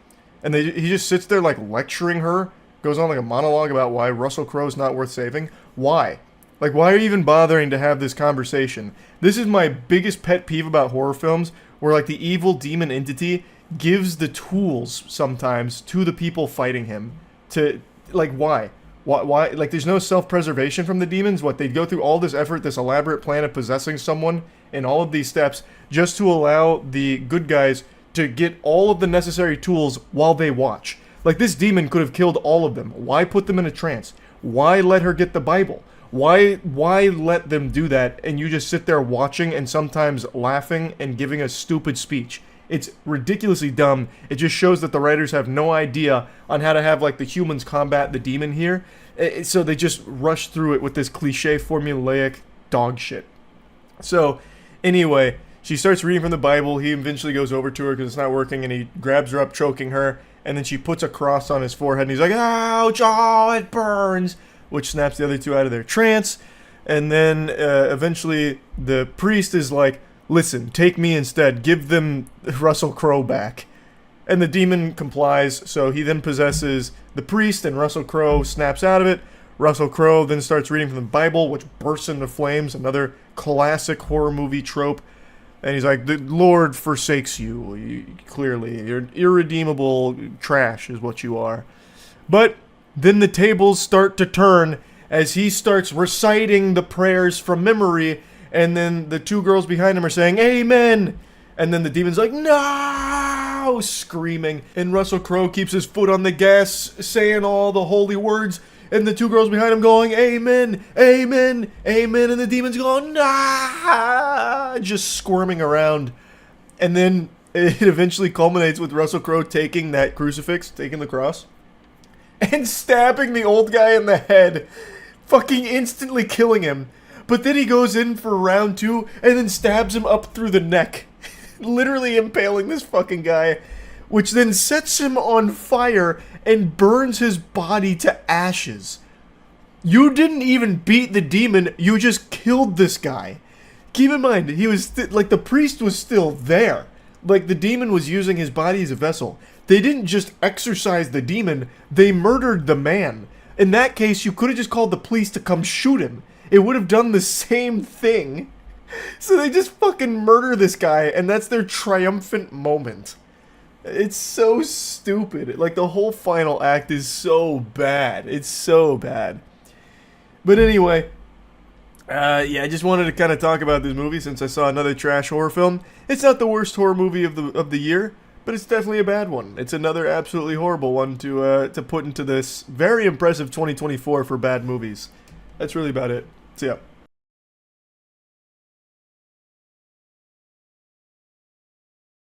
And he just sits there like lecturing her, goes on like a monologue about why Russell Crowe's not worth saving. Why? Like, why are you even bothering to have this conversation? This is my biggest pet peeve about horror films, where like the evil demon entity gives the tools sometimes to the people fighting him. To, like, why? Why? Like, there's no self-preservation from the demons? What, they'd go through all this effort, this elaborate plan of possessing someone in all of these steps, just to allow the good guys to get all of the necessary tools while they watch. Like, this demon could have killed all of them. Why put them in a trance? Why let her get the Bible? Why let them do that, and you just sit there watching and sometimes laughing and giving a stupid speech? It's ridiculously dumb. It just shows that the writers have no idea on how to have like the humans combat the demon here. So they just rush through it with this cliche formulaic dog shit. So anyway, she starts reading from the Bible. He eventually goes over to her because it's not working, and he grabs her up, choking her. And then she puts a cross on his forehead, and he's like, "Ouch, oh, it burns," which snaps the other two out of their trance. And then eventually the priest is like, "Listen, take me instead. Give them Russell Crowe back." And the demon complies, so he then possesses the priest, and Russell Crowe snaps out of it. Russell Crowe then starts reading from the Bible, which bursts into flames, another classic horror movie trope. And he's like, "The Lord forsakes you, clearly. You're irredeemable trash is what you are." But then the tables start to turn as he starts reciting the prayers from memory, and then the two girls behind him are saying, "Amen!" And then the demon's like, "No!" screaming. And Russell Crowe keeps his foot on the gas, saying all the holy words, and the two girls behind him going, "Amen! Amen! Amen!" And the demon's going, "No!" just squirming around. And then it eventually culminates with Russell Crowe taking that crucifix, taking the cross, and stabbing the old guy in the head, fucking instantly killing him. But then he goes in for round two and then stabs him up through the neck, literally impaling this fucking guy, which then sets him on fire and burns his body to ashes. You didn't even beat the demon, you just killed this guy. Keep in mind, he was like, the priest was still there. Like, the demon was using his body as a vessel. They didn't just exorcise the demon, they murdered the man. In that case, you could have just called the police to come shoot him. It would have done the same thing. So they just fucking murder this guy, and that's their triumphant moment. It's so stupid. Like, the whole final act is so bad. It's so bad. But anyway, I just wanted to kind of talk about this movie since I saw another trash horror film. It's not the worst horror movie of the year, but it's definitely a bad one. It's another absolutely horrible one to put into this very impressive 2024 for bad movies. That's really about it. See ya.